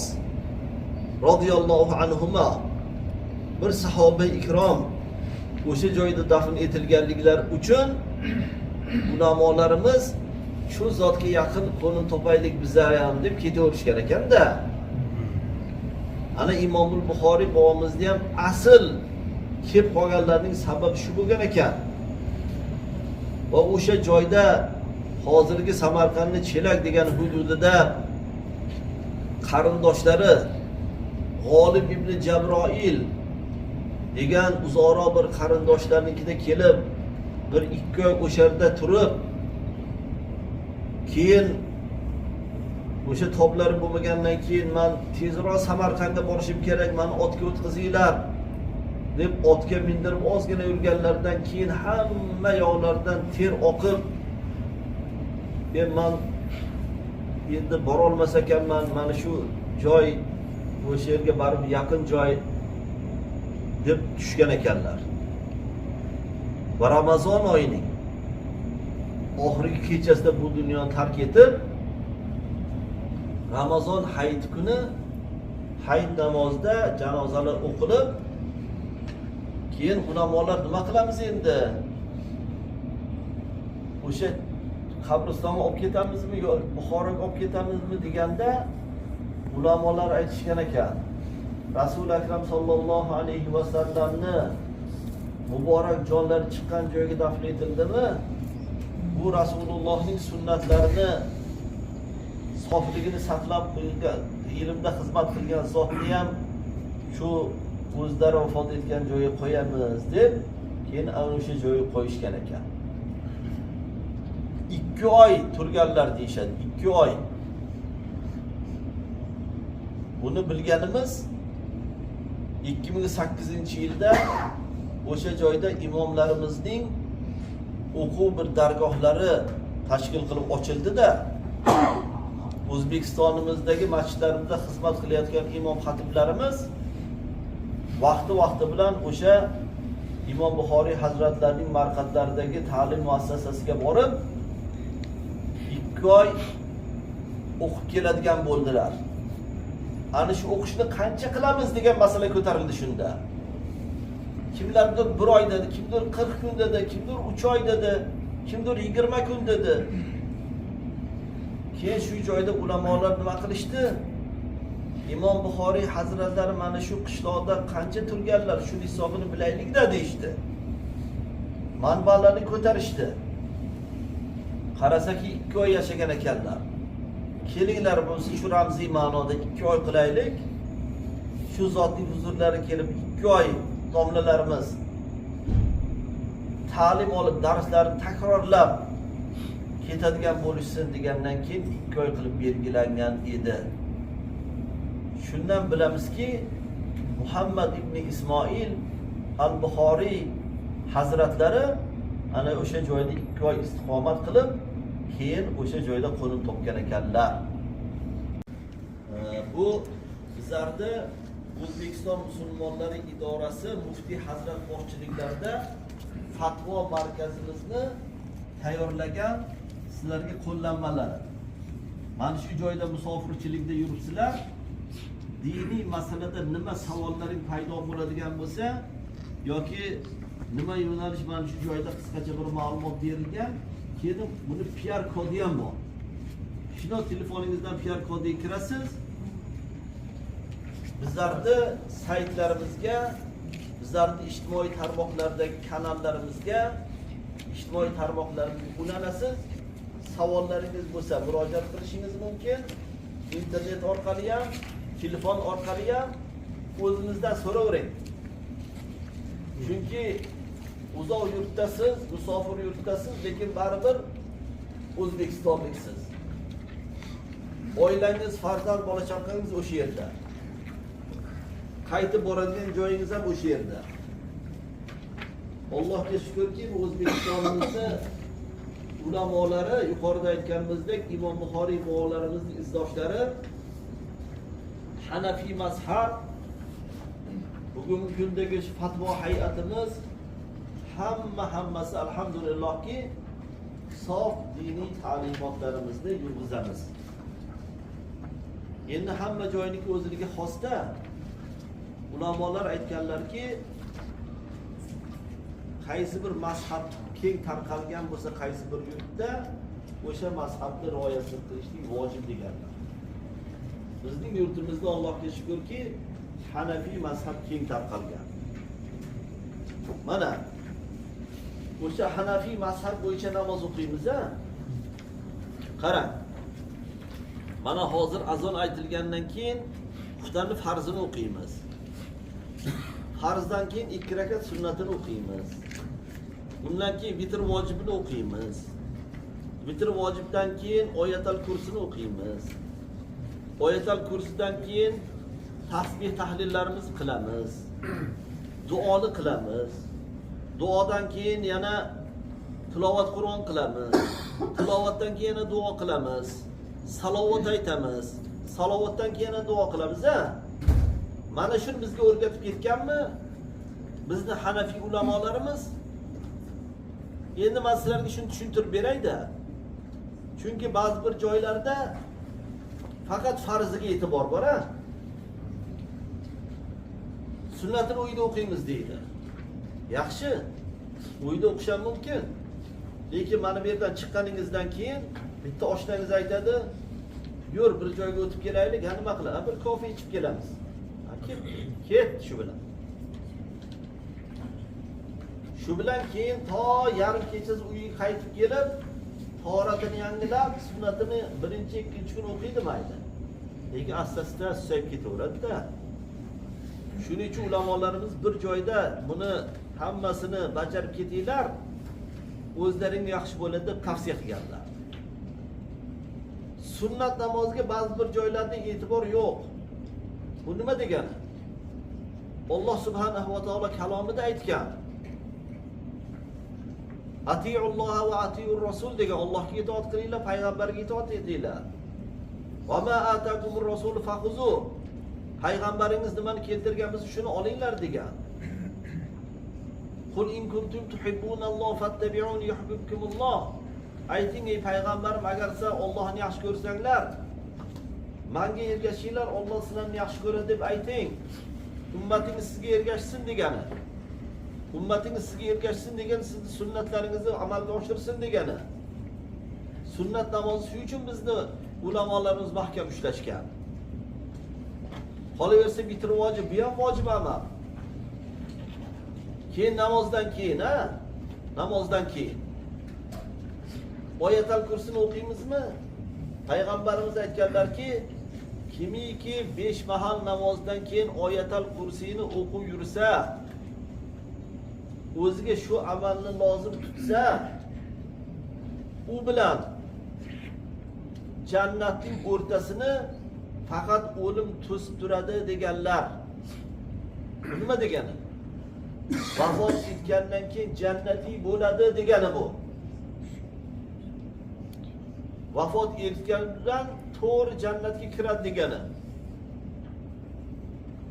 Speaker 1: radhiyallohu anhuma bir sahoba ikrom o'sha joyda dafn etilganliklar uchun ulamolarimiz shu zotga yaqin qo'nin topaylik bizlar ham deb ketaverishgan ekanda. Ana Imomul Buxoriy bobomizni ham asl kelib qolganlarning sababi shu bo'lgan ekan. Va o'sha joyda hozirgi Samarqandning Chelak degan hududida qarindoshlari G'olib ibn Jabroil degan uzoqroq bir qarindoshlarnikida kelib, bir 2 oy o'sha yerda turib, keyin o'sha toblari bo'lmagandan keyin men tezroq Samarqandga borishim kerak, meni otga o'tkazinglar deb otga mindirib ozgina yurganlardan keyin hamma yoqlardan ter oqib, men endi bora olmas ekanman, mana shu joy, o'sha yerga borib yaqin joy deb tushgan ekanlar. Va Ramazon oyining oxirgi kechasida bu dunyoni tark etib, Ramazon hayit kuni hayit namozida janozalar o'qilib, keyin ulamolar nima qilamiz endi? O'sha qabristonga olib ketamizmi yo Buxoroga olib ketamizmi deganda, ulamolar aytishgan ekan. Rasul akram sallallohu alayhi vasallamni muborak jonlari chiqqan joyga dafn etildimi? Bu Rasulullohning sunnatlarini, sofligini saqlab qo'ygan, ilmda xizmat qilgan zotni ham shu o'zlari vafot etgan joyga qo'yamiz deb, keyin o'sha joyga qo'yishgan ekan. 2 oy turganlar deyishadi, 2 oy. Buni bilganimiz 2008-yilda o'sha joyda imomlarimizning o'quv bir dargohlari tashkil qilib ochildi-da, O'zbekistonimizdagi masjidlarimizda xizmat qilayotgan imom xatiblarimiz vaqti bilan o'sha Imom Buxoriy hazratlarining marqatlaridagi ta'lim muassasasiga borib 2 oy o'qib keladigan bo'ldilar. Ana shu o'qishni qancha qilamiz degan masala ko'tarildi shunda. Kimlardir 1 oy dedi, kimdir 40 kun dedi, kimdir 3 oy dedi, kimdir 20 kun dedi. Keyin shu joyda ulamolar nima qilishdi? Imom Buxoriy hazratlari mana shu qishloqda qancha turganlar, shu hisobini bilaylik-da deyishdi. Manbalarni ko'tarishdi. Qarasaki 2 oy yashagan ekanlar. Kelinglar bo'lsa shu ramziy ma'noda 2 oy qilaylik. Shu zotning huzurlariga kelib 2 oy domlalarimiz ta'lim olib, darslarni takrorlab ketadigan bo'lishsin degandan keyin 2 oy qilib belgilangan edi. Shundan bilamizki, Muhammad ibn Ismoil al-Buxoriy hazratlari ana o'sha joyda 2 oy istiqomat qilib, keyin o'sha joyda qo'nim topgan ekanlar. Bu bizlarda O'zbekiston musulmonlari idorasi muftiy hazrat boshchiliklarida fatvo markazimizni tayyorlagan sizlarga qo'llanmalari. Mana shu joyda musofirchilikda yuribsizlar, diniy masalada nima savollaring paydo bo'ladigan bo'lsa yoki nima yo'nalish mana shu joyda qisqacha bir ma'lumot berilgan. Keyin buni PR kodi ham bor. Shuni telefoningizdan PR kodiga kirasiz. Bizlarni saytlarimizga, bizlarni ijtimoiy tarmoqlardagi kanallarimizga, ijtimoiy tarmoqlarimizga ulanasiz. Savollaringiz bo'lsa murojaat qilishingiz mumkin. Internet orqali ham, telefon orqali ham o'zingizdan so'ravering. Chunki uzoq yurtdasiz, musofir yurtdasiz, lekin baribir O'zbekistonliksiz. Oilangiz, farzand bola chaqangiz o'sha yerda. Qaytib boradigan joyingiz ham o'sha yerda. Allohga shukrki, bu O'zbekistonimizda ulamolari, yuqorida aytganimizdek, Imom Buxoriy bobolarimizni izdoshlari Hanafiy mazhab, bugungi kundagi fatvo hay'atimiz hammasi alhamdulillahki sof diniy ta'limotlarimizni yurg'izamiz. Endi hamma joyniki o'ziga xosda. Ulamolar aytganlarki, qaysi bir mazhab keng tarqalgan bo'lsa, qaysi bir yurtda o'sha mazhabni rioya qilishlik vojib deganlar. Bizning yurtimizda Allohga shukrki, Hanafiy mazhab keng tarqalgan. Mana o'sha Hanafiy mazhab bo'yicha namoz o'qiymiz-a? Qarang. Mana hozir azon aytilgandan keyin xuftanning farzini o'qiymiz. Farzdan keyin 2 rakat sunnatini o'qiymiz. Undan keyin vitr vojibini o'qiymiz. Vitr vojibdan keyin oyatal kursini o'qiymiz. Oyatal kursidan keyin tasbih tahlillarimiz qilamiz. Duoni qilamiz. Duodan keyin yana tilovat Qur'on qilamiz. Tilovatdan keyin yana duo qilamiz. Salovat aytamiz. Salovatdan keyin yana duo qilamiz-a? Mana shuni bizga o'rgatib ketganmi? Bizni Hanafiy ulamolarimiz. Endi men sizlarga shuni tushuntirib beray-da. Chunki ba'zi bir joylarda faqat farziga e'tibor bor-a. Sunnatini uyda o'qiymiz deydi. Yaxshi. Uyda o'qish ham mumkin. Lekin mana bu yerdan chiqqaningizdan keyin bitta oshnangiz aytadi, "Yur, bir joyga o'tib kelaylik, ha nima qilamiz? Bir kofe ichib kelamiz." Ket shu bilan. Shu bilan keyin to yarim kechasi uyiga qaytib kelib, tahoratini yangilab, sunnatini birinchi, ikkinchi kun o'qiydi mayli. Lekin asta-asta susayib ketaveradi-da. Shuning uchun ulamolarimiz bir joyda buni hammasini bajarib ketinglar, o'zlaringa yaxshi bo'ladi deb tavsiya qilganlar. Sunnat namoziga ba'zi bir joylarda e'tibor yo'q. Bu nima degani? Alloh subhanahu va taolo kalomida aytgan. Ati'ulloha va ati'ur rasul degan, Allohga itoat qilinglar, payg'ambarga itoat etinglar. Va ma atakumur rasul fakhuzu. Payg'ambaringiz nimani keltirgan bo'lsa shuni olinglar degan. Qul in kuntum tuhibbunalloha fattabi'uni yuhibbukumulloh. Ayting ey payg'ambarim, agar siz Allohni yaxshi ko'rsanglar, menga ergashinglar, Alloh sizlarni yaxshi ko'radi deb ayting. Ummatingiz sizga ergashsin degani. Ummatingiz sizga ergashsin degani, sizni sunnatlaringizni amalga oshirsin degani. Sunnat namozi shu uchun bizni ulamolarimiz mahkam ushlashgan. Qolaversa bitr vojib, bu ham vojib amal. Keyin namozdan keyin, ha? Namozdan keyin oyatal kursini o'qiymizmi? Payg'ambarimiz aytganlarki, kimiki 5 mahal namozdan keyin oyatal kursini o'qib yursa, o'ziga shu amalni lozim tutsa, u bilan jannatning o'rtasini faqat o'lim to'sib turadi deganlar. Nima degani? Vafot etgandan keyin jannatiy bo'ladi degani bu. vafot etgan bilan to'g'ri jannatga kiradi degani.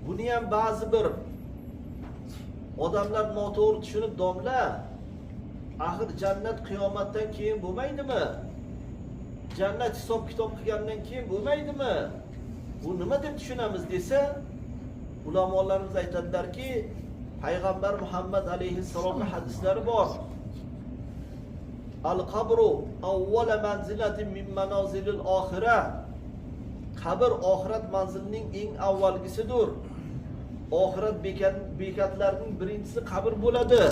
Speaker 1: Buni ham ba'zi bir odamlar noto'g'ri tushunib, domla, axir jannat qiyomatdan keyin bo'lmaydimi? Jannat hisob kitob qilgandan keyin bo'lmaydimi? Bu nima deb tushunamiz desa, ulamolarimiz aytadilarki, Payg'ambar Muhammad alayhissalomning hadislari bor. Al-qabru awwala manzilatin min manazilil oxirah. Qabr oxirat manzilining eng avvalgisidir. Oxirat bekatlarining birinchisi qabr bo'ladi.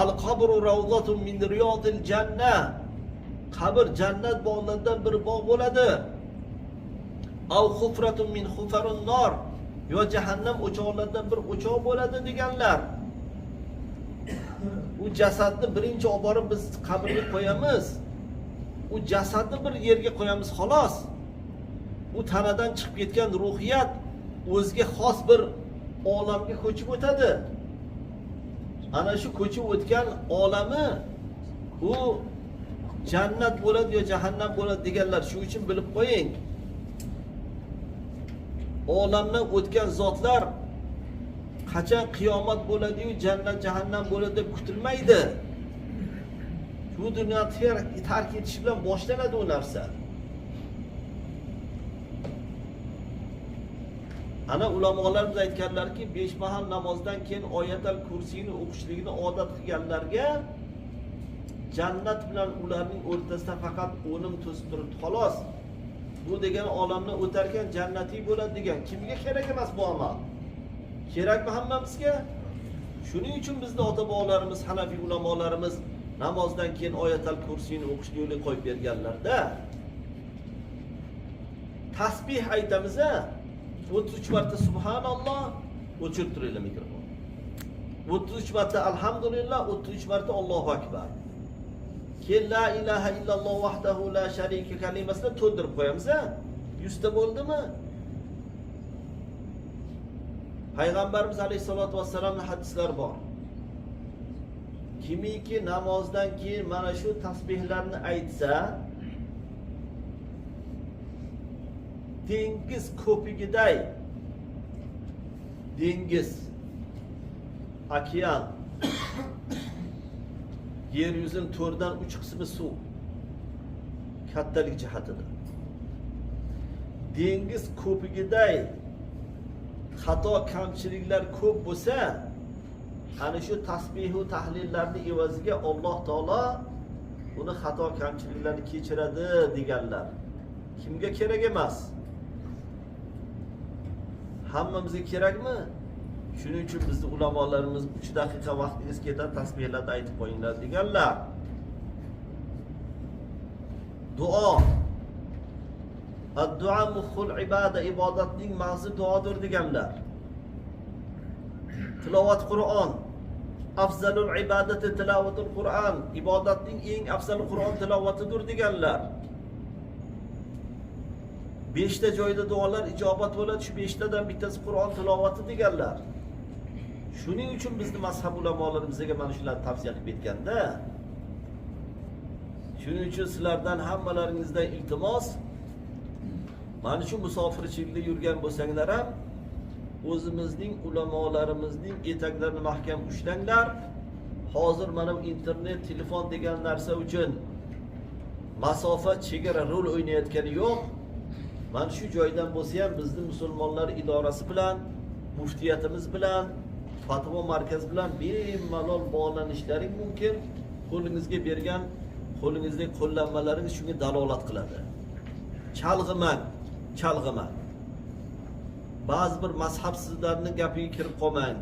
Speaker 1: Al-qabru rawdatun min riyadil jannah. Qabr jannat bog'laridan bir bog' bo'ladi. Aw hufratun min hufarun nar. Yo jahannam o'choqlaridan bir o'choq bo'ladi deganlar. U jasadni birinchi olib borib biz qabrga qo'yamiz. U jasadni bir yerga qo'yamiz xolos. U tanadan chiqib ketgan ruhiyat o'ziga xos bir olamga ko'chib o'tadi. Ana shu ko'chib o'tgan olami u jannat bo'ladi yo jahannam bo'ladi deganlar. Shuning uchun bilib qo'ying. Olamdan o'tgan zotlar qachon qiyomat bo'ladi-yu, jannat jahannam bo'ladi deb kutilmaydi. Bu dunyoni tark etish bilan boshlanadi u narsa. Ana ulamolarimiz aytganlarki, 5 mahal namozdan keyin oyatal kursiyni o'qishligini odat qilganlarga jannat bilan ularning o'rtasida faqat o'lim to'sib turibdi, xolos. Bu degan olamdan o'tarkan jannatiy bo'ladi degan. Kimga kerak emas bu amal? Kerakmi hammamizga? Shuning uchun bizning ota-bobolarimiz, Hanafiy ulamolarimiz namozdan keyin oyatal kursiyni o'qishni yo'lga qo'yib berganlarda. Tasbih aytamiz, 33 marta subhanalloh, o'chirib turinglar mikrofon. 33 marta alhamdulillah, 33 marta Allohu akbar. Keyin la ilaha illalloh vahdahu la sharika kalimasini to'ldirib qo'yamiz. 100 ta bo'ldimi? Payg'ambarimiz alayhisolatu vassalamning hadislari bor. Kimiki namozdan keyin mana shu tasbihlarni aytsa, dengiz ko'pigiday, dengiz, okean, yer yuzining 4dan 3 qismi suv, kattalik jihatida. Dengiz ko'pigiday xato kamchiliklar ko'p bo'lsa, ana shu tasbihu tahlillarni evaziga Alloh taolo uni xato kamchiliklarni kechiradi deganlar. Kimga kerak emas? Hammamizga kerakmi? Shuning uchun bizning ulamolarimiz 3 daqiqa vaqtingiz ketadi, tasbihlarni aytib qo'yinglar deganlar. Duo. Ad-duo mukhul ibada, ibodatning mag'zi duodir deganlar. Tilovat Qur'on. Afzalul ibadati tilovatul Qur'on. Ibodatning eng afzali Qur'on tilovatidir deganlar. 5 ta joyda duolar ijobat bo'ladi, shu 5 tadan bittasi Qur'on tilovati deganlar. Shuning uchun bizning mazhab ulamolarimizga mana shularni tavsiya qilib ketganda, shuning uchun sizlardan hammalaringizdan iltimos, mana shu musofirchilikda yurgan bo'lsanglar ham o'zimizning ulamolarimizning etaklarini mahkam ushlanglar. Hozir mana bu internet, telefon degan narsa uchun masofa, chegara rol o'ynayotgani yo'q. Mana shu joydan bo'lsa ham bizning musulmonlar idorasi bilan, muftiyatimiz bilan, fatvo markazi bilan bemalol bog'lanishlaring mumkin. Qo'lingizga bergan, qo'lingizdagi qo'llanmalaringiz shunga dalolat qiladi. Chalg'imang, chalg'imang. Ba'zi bir mazhabsizlarni gapiga kirib qolmang.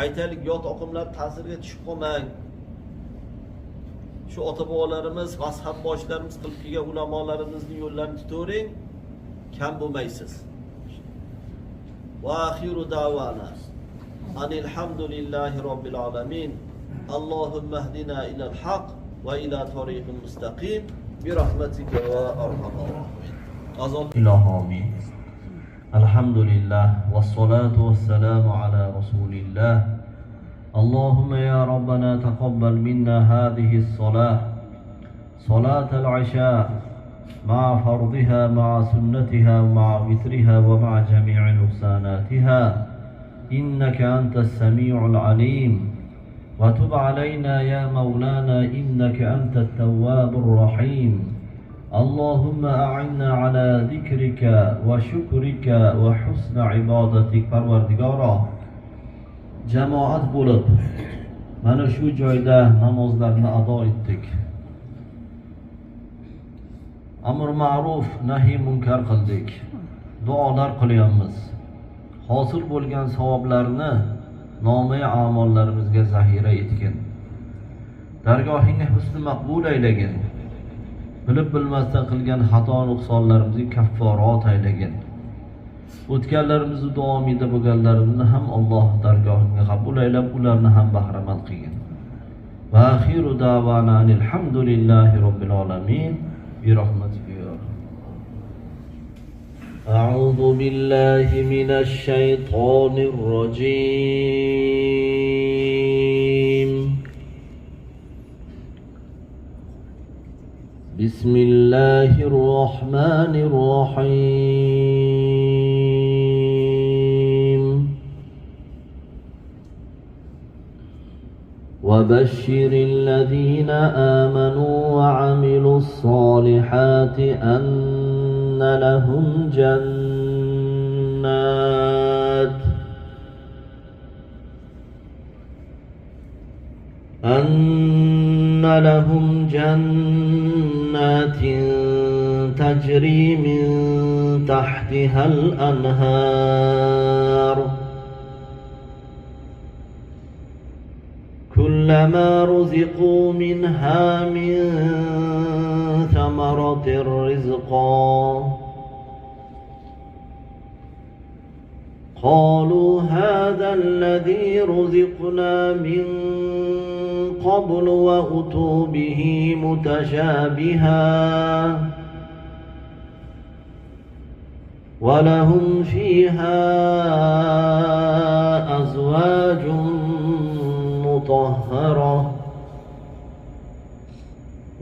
Speaker 1: Aytaylik, yot oqimlar ta'siriga tushib qolmang. Shu ota-bobolarimiz, mazhab boshlarimiz qilib kelgan ulamolarimizning yo'llarini tutavering, kam bo'lmaysiz. Va axiru da'wana anil hamdulillahi robbil alamin. Allohumma hdina ilal haq va ila tariqil mustaqim bi rahmatika va arhamar rahimin. Azon ilohi. Alhamdulillah wassalatu wassalamu ala rasulillah. اللهم يا ربنا تقبل منا هذه الصلاة صلاة العشاء مع فرضها مع سنتها ومع وترها ومع جميع نقصاناتها إنك أنت السميع العليم وتب علينا يا مولانا إنك أنت التواب الرحيم اللهم أعنا على ذكرك وشكرك وحسن عبادتك Parvardigoro jamoat bo'lib mana shu joyda namozlarni ado etdik. Amr ma'ruf nahiy munkar qildik. Duolar qilyapmiz. Hosil bo'lgan savoblarni nomai amollarimizga zahira etgin. Dargohingni husni maqbul aylagin. Bilib bilmasdan qilgan xato nuqsonlarimizga kafforat aylagin. O'tganlarimizni davomida bo'lganlarimizni ham Alloh dargohiga qabul aylab, ularni ham bahramand qilgin. Va axiru da'wana alhamdulillahi robbil alamin bi rahmatika ya أعوذ بالله من الشيطان الرجيم بسم الله الرحمن الرحيم وبشر الذين آمنوا وعملوا الصالحات أن لهم جنات تجري من تحتها الأنهار كلما رزقوا منها من ثمرة رزقا قالوا هذا الذي رزقنا من قبل وأتوا به متشابها ولهم فيها أزواج مطهرة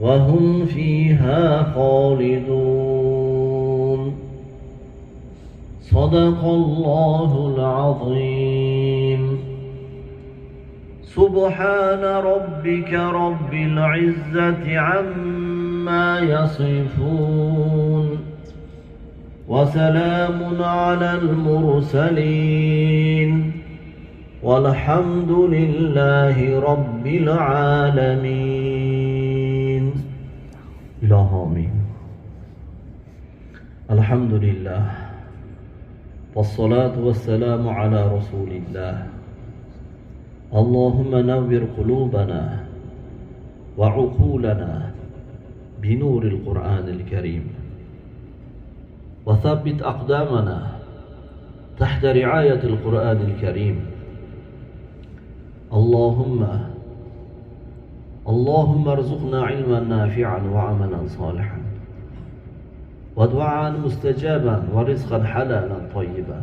Speaker 1: وهم فيها خالدون صدق الله العظيم سبحان ربك رب العزة عما يصفون وسلام على المرسلين والحمد لله رب العالمين إله آمين الحمد لله والصلاة والسلام على رسول الله اللهم نور قلوبنا وعقولنا بنور القرآن الكريم وثبت أقدامنا تحت رعاية القرآن الكريم اللهم ارزقنا علما نافعا وعملا صالحا ودعاء مستجابا ورزقا حلالا طيبا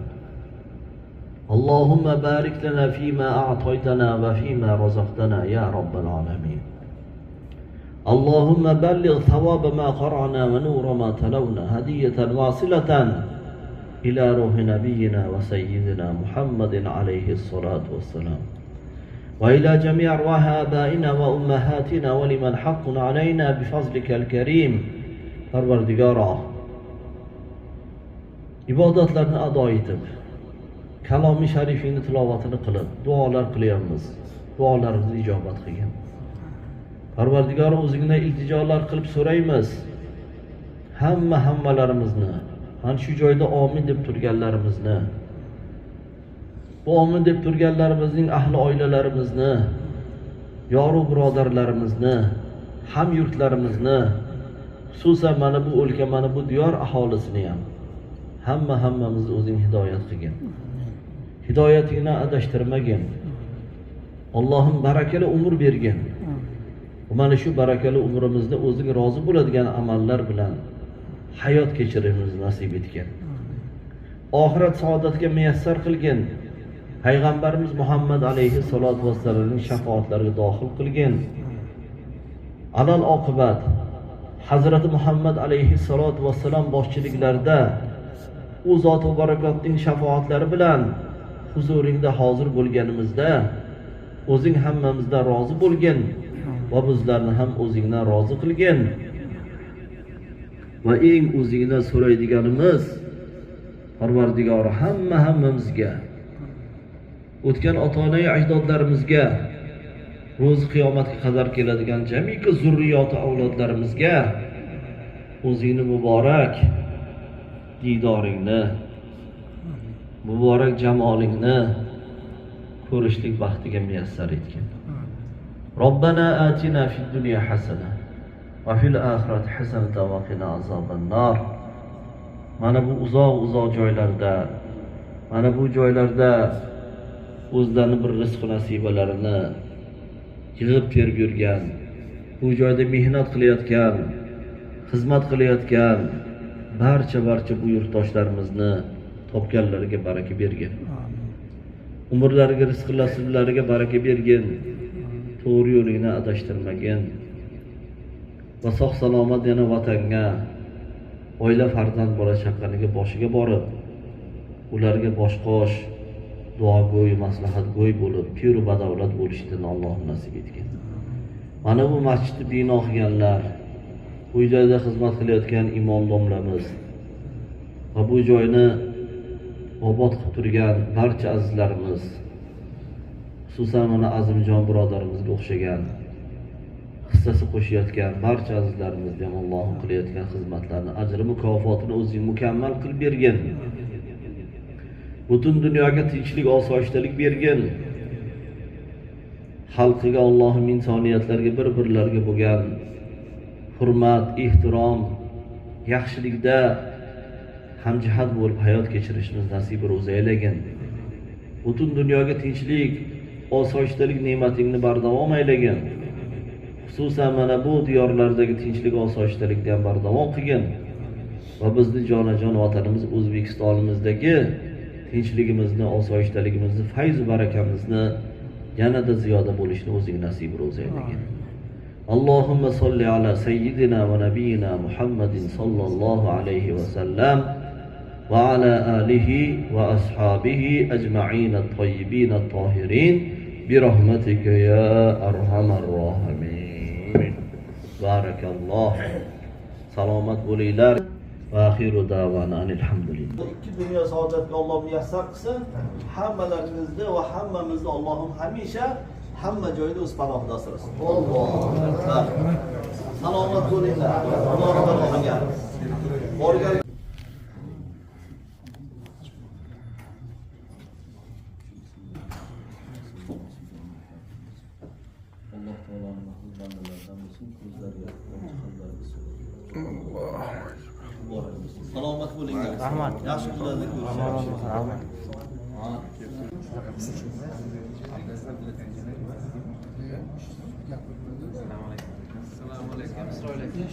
Speaker 1: اللهم بارك لنا فيما أعطيتنا وفيما رزقتنا يا رب العالمين اللهم بلغ ثواب ما قرأنا ونور ما تلونا هدية واصلة إلى روح نبينا وسيدنا محمد عليه الصلاة والسلام وإلى جميع أرواح آبائنا وأمهاتنا ولمن حق علينا بفضلك الكريم Parvardigoro ibodatlarni ado etib kalomi sharifingni tilovatini qilib duolar qilyapmiz. Duolarimizni ijobat qilgin. Parvardigoro o'zingdan iltijolar qilib so'raymiz. Hammalarimizni, ana shu joyda omin deb turganlarimizni, bu omin deb turganlarimizning ahli oilalarimizni, yoru birodarlarimizni, hamyurtlarimizni, xususan mana bu o'lka, mana bu diyor aholisini ham hammamizni o'zing hidoyat qilgin. Hidoyatingni adashtirmagin. Allohim barakali umr bergin. Mana shu barakali umrimizni o'zing rozi bo'ladigan amallar bilan hayot kechirishimizni nasib etgin. Oxirat saodatga muyassar qilgin. Payg'ambarimiz Muhammad alayhi salatu vasallamning shafoatlariga dohil qilgin. Alal oqibat Hazrati Muhammad alayhissalatu vassalam boshchiliklarida u zot va barakotning shafoatlari bilan huzuringda hozir bo'lganimizda o'zing hammamizdan rozi bo'lgin va bizlarni ham o'zingdan rozi qilgin. Va eng o'zingdan so'raydiganimiz Parvardigori hammamizga, o'tgan ota-ona ajdodlarimizga, ro'z qiyomatga qadar keladigan jamiki zurriyoti avlodlarimizga o'zingni muborak diydoringni, muborak jamolingni ko'rishlik baxtiga muyassar etgin. Robbana atina fid dunya hasana va fil oxirati hasanatan va qina azobannar. Mana bu uzoq joylarda, mana bu joylarda o'zlarini bir rizq nasibalarini yig'ib terib yurgan, bu joyda mehnat qilayotgan, xizmat qilayotgan barcha bu yurtdoshlarimizni topganlariga baraka bergin. Umrlariga, rizq nasiblariga baraka bergin. To'g'ri yo'lingni adashtirmagin. Va sog' salomat yana vatanga, oila farzand bola chaqaniga boshiga borib, ularga boshqosh, duogo'y, maslahatgo'y bo'lib, pir badavlat bo'lishdan Alloh nasib etgin. Mana bu masjidni bino qilganlar, bu joyda xizmat qilayotgan imom domlamiz va bu joyni obod qilib turgan barcha azizlarimiz, xususan mana Azimjon birodarimizga o'xshagan hissasi qo'shayotgan barcha azizlarimiz ham Alloh qilayotgan xizmatlarni ajri mukofotini o'zing mukammal qilib bergin. Butun dunyoga tinchlik, osoyishtalik bergin. Xalqiga, Allohning insoniyatlarga bir-birlariga bo'lgan hurmat, ehtirom, yaxshilikda hamjihat bo'lib hayot kechirishimiz nasib ro'za aylagin. Butun dunyoga tinchlik, osoyishtalik ne'matingni bardavom aylagin. Xususan mana bu diyorlardagi tinchlik, osoyishtalikni ham bardavom qilgin va bizni jonajon vatanimiz O'zbekistonimizdagi tinchligimizni, osoyishtaligimizni, fayz barakamizni yanada ziyoda bo'lishini o'zing nasib ro'za aylagin. Allohumma solli ala sayyidina va nabiyina Muhammadin sallallohu alayhi va sallam va ala alihi va ashabihi ajma'in at-tayyibin at-tahirin bi rahmatika ya arhamar rohimin. Barakalloh. Salomat bo'linglar. Va axiru davana alhamdulillah. Ikki dunyo saodatga Alloh muyassar qilsin. Hammalaringizni va hammamizni Allohim hamisha hamma joyda o'z panohida asrasin. Allohu akbar. Salomat bo'linglar. Alloh taologa borgan Alloh taoloning mahbub bandalaridan bo'lsin. Ko'zlariga, salomat bo'linglar. Rahmat. Yaxshi kunlarda ko'rishamiz. Rahmat. Assalomu alaykum. Assalomu alaykum.